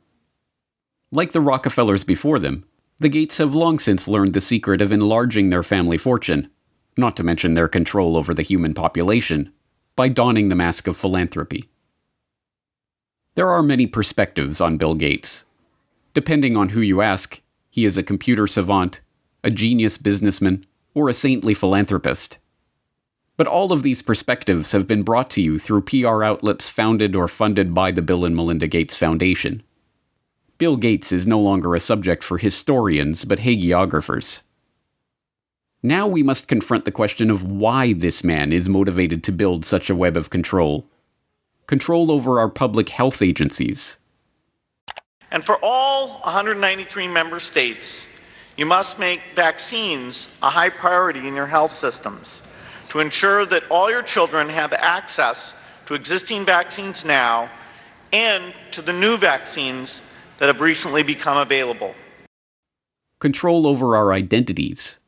Like the Rockefellers before them, the Gates have long since learned the secret of enlarging their family fortune, not to mention their control over the human population, by donning the mask of philanthropy. There are many perspectives on Bill Gates. Depending on who you ask, he is a computer savant, a genius businessman, or a saintly philanthropist. But all of these perspectives have been brought to you through PR outlets founded or funded by the Bill and Melinda Gates Foundation. Bill Gates is no longer a subject for historians but hagiographers. Now we must confront the question of why this man is motivated to build such a web of control. Control over our public health agencies. And for all 193 member states, you must make vaccines a high priority in your health systems to ensure that all your children have access to existing vaccines now and to the new vaccines that have recently become available. Control over our identities.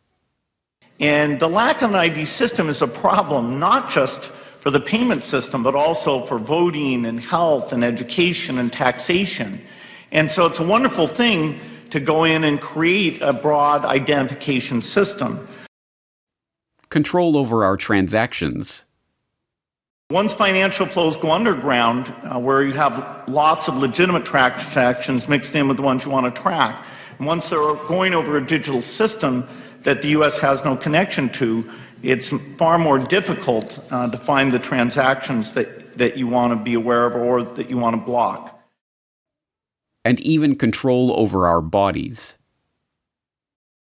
And the lack of an ID system is a problem, not just for the payment system, but also for voting and health and education and taxation. And so it's a wonderful thing to go in and create a broad identification system. Control over our transactions. Once financial flows go underground, where you have lots of legitimate transactions mixed in with the ones you want to track, and once they're going over a digital system that the U.S. has no connection to, it's far more difficult to find the transactions that you want to be aware of or that you want to block. And even control over our bodies.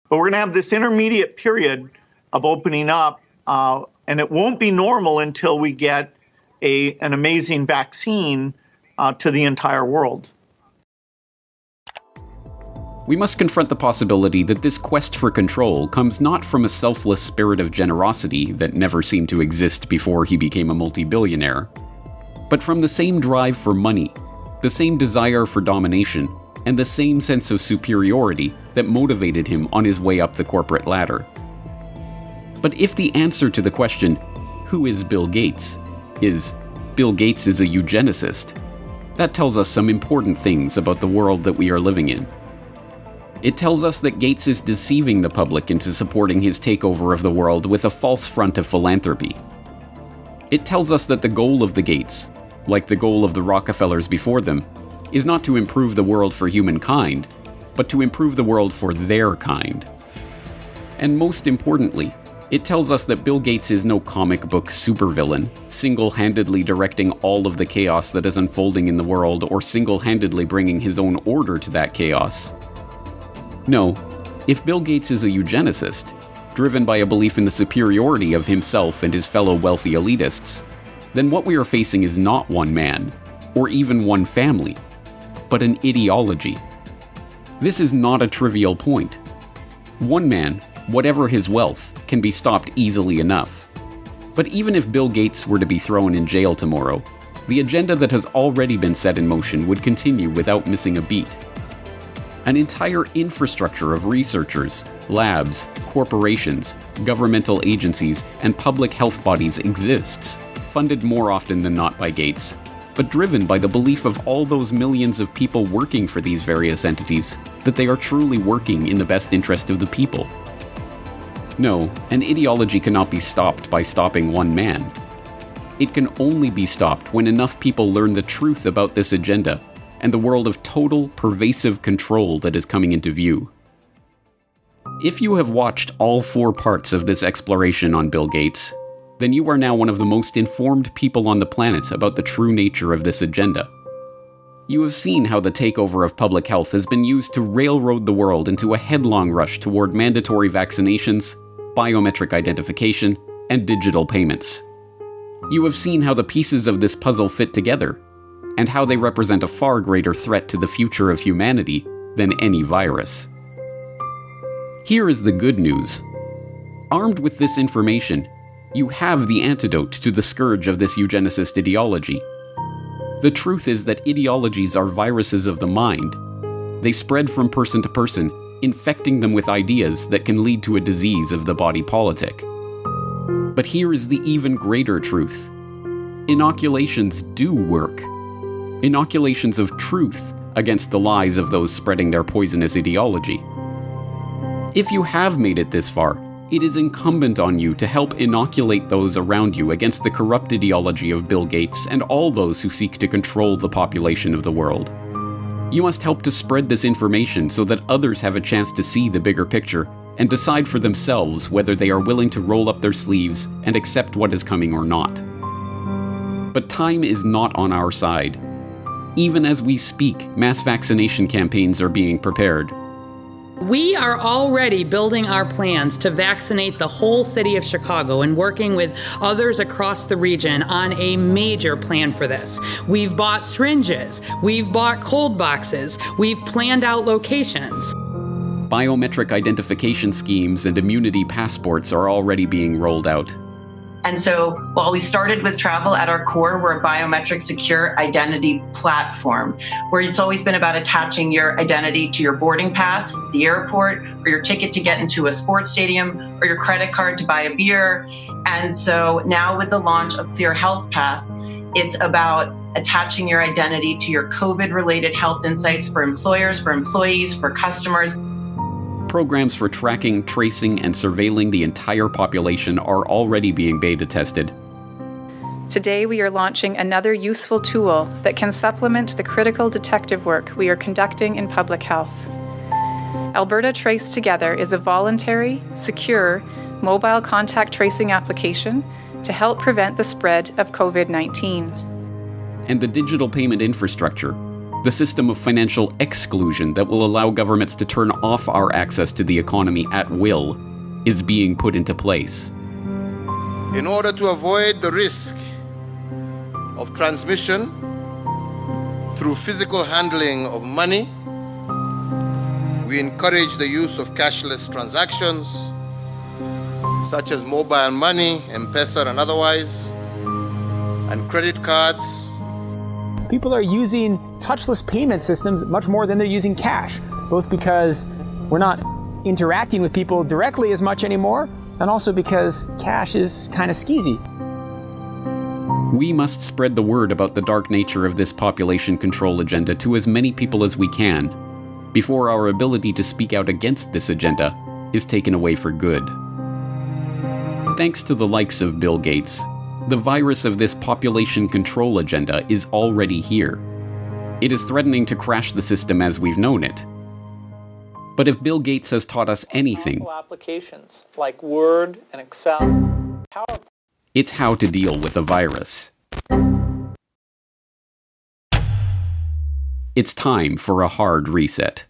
But we're going to have this intermediate period of opening up, and it won't be normal until we get an amazing vaccine to the entire world. We must confront the possibility that this quest for control comes not from a selfless spirit of generosity that never seemed to exist before he became a multi-billionaire, but from the same drive for money, the same desire for domination, and the same sense of superiority that motivated him on his way up the corporate ladder. But if the answer to the question, who is Bill Gates, is Bill Gates is a eugenicist, that tells us some important things about the world that we are living in. It tells us that Gates is deceiving the public into supporting his takeover of the world with a false front of philanthropy. It tells us that the goal of the Gates, like the goal of the Rockefellers before them, is not to improve the world for humankind, but to improve the world for their kind. And most importantly, it tells us that Bill Gates is no comic book supervillain, single-handedly directing all of the chaos that is unfolding in the world or single-handedly bringing his own order to that chaos. No, if Bill Gates is a eugenicist, driven by a belief in the superiority of himself and his fellow wealthy elitists, then what we are facing is not one man, or even one family, but an ideology. This is not a trivial point. One man, whatever his wealth, can be stopped easily enough. But even if Bill Gates were to be thrown in jail tomorrow, the agenda that has already been set in motion would continue without missing a beat. An entire infrastructure of researchers, labs, corporations, governmental agencies, and public health bodies exists, funded more often than not by Gates, but driven by the belief of all those millions of people working for these various entities that they are truly working in the best interest of the people. No, an ideology cannot be stopped by stopping one man. It can only be stopped when enough people learn the truth about this agenda and the world of total, pervasive control that is coming into view. If you have watched all 4 parts of this exploration on Bill Gates, then you are now one of the most informed people on the planet about the true nature of this agenda. You have seen how the takeover of public health has been used to railroad the world into a headlong rush toward mandatory vaccinations, biometric identification, and digital payments. You have seen how the pieces of this puzzle fit together, and how they represent a far greater threat to the future of humanity than any virus. Here is the good news. Armed with this information, you have the antidote to the scourge of this eugenicist ideology. The truth is that ideologies are viruses of the mind. They spread from person to person, infecting them with ideas that can lead to a disease of the body politic. But here is the even greater truth. Inoculations do work. Inoculations of truth against the lies of those spreading their poisonous ideology. If you have made it this far, it is incumbent on you to help inoculate those around you against the corrupt ideology of Bill Gates and all those who seek to control the population of the world. You must help to spread this information so that others have a chance to see the bigger picture and decide for themselves whether they are willing to roll up their sleeves and accept what is coming or not. But time is not on our side. Even as we speak, mass vaccination campaigns are being prepared. We are already building our plans to vaccinate the whole city of Chicago and working with others across the region on a major plan for this. We've bought syringes, we've bought cold boxes, we've planned out locations. Biometric identification schemes and immunity passports are already being rolled out. And so while we started with travel at our core, we're a biometric secure identity platform where it's always been about attaching your identity to your boarding pass, the airport, or your ticket to get into a sports stadium, or your credit card to buy a beer. And so now with the launch of Clear Health Pass, it's about attaching your identity to your COVID-related health insights for employers, for employees, for customers. Programs for tracking, tracing, and surveilling the entire population are already being beta tested. Today, we are launching another useful tool that can supplement the critical detective work we are conducting in public health. Alberta Trace Together is a voluntary, secure, mobile contact tracing application to help prevent the spread of COVID-19. And the digital payment infrastructure, the system of financial exclusion that will allow governments to turn off our access to the economy at will, is being put into place. In order to avoid the risk of transmission through physical handling of money, we encourage the use of cashless transactions, such as mobile money, M-Pesa and otherwise, and credit cards. People are using touchless payment systems much more than they're using cash, both because we're not interacting with people directly as much anymore, and also because cash is kind of skeezy. We must spread the word about the dark nature of this population control agenda to as many people as we can, before our ability to speak out against this agenda is taken away for good. Thanks to the likes of Bill Gates, the virus of this population control agenda is already here. It is threatening to crash the system as we've known it. But if Bill Gates has taught us anything, Applications like Word and Excel, PowerPoint. It's how to deal with a virus. It's time for a hard reset.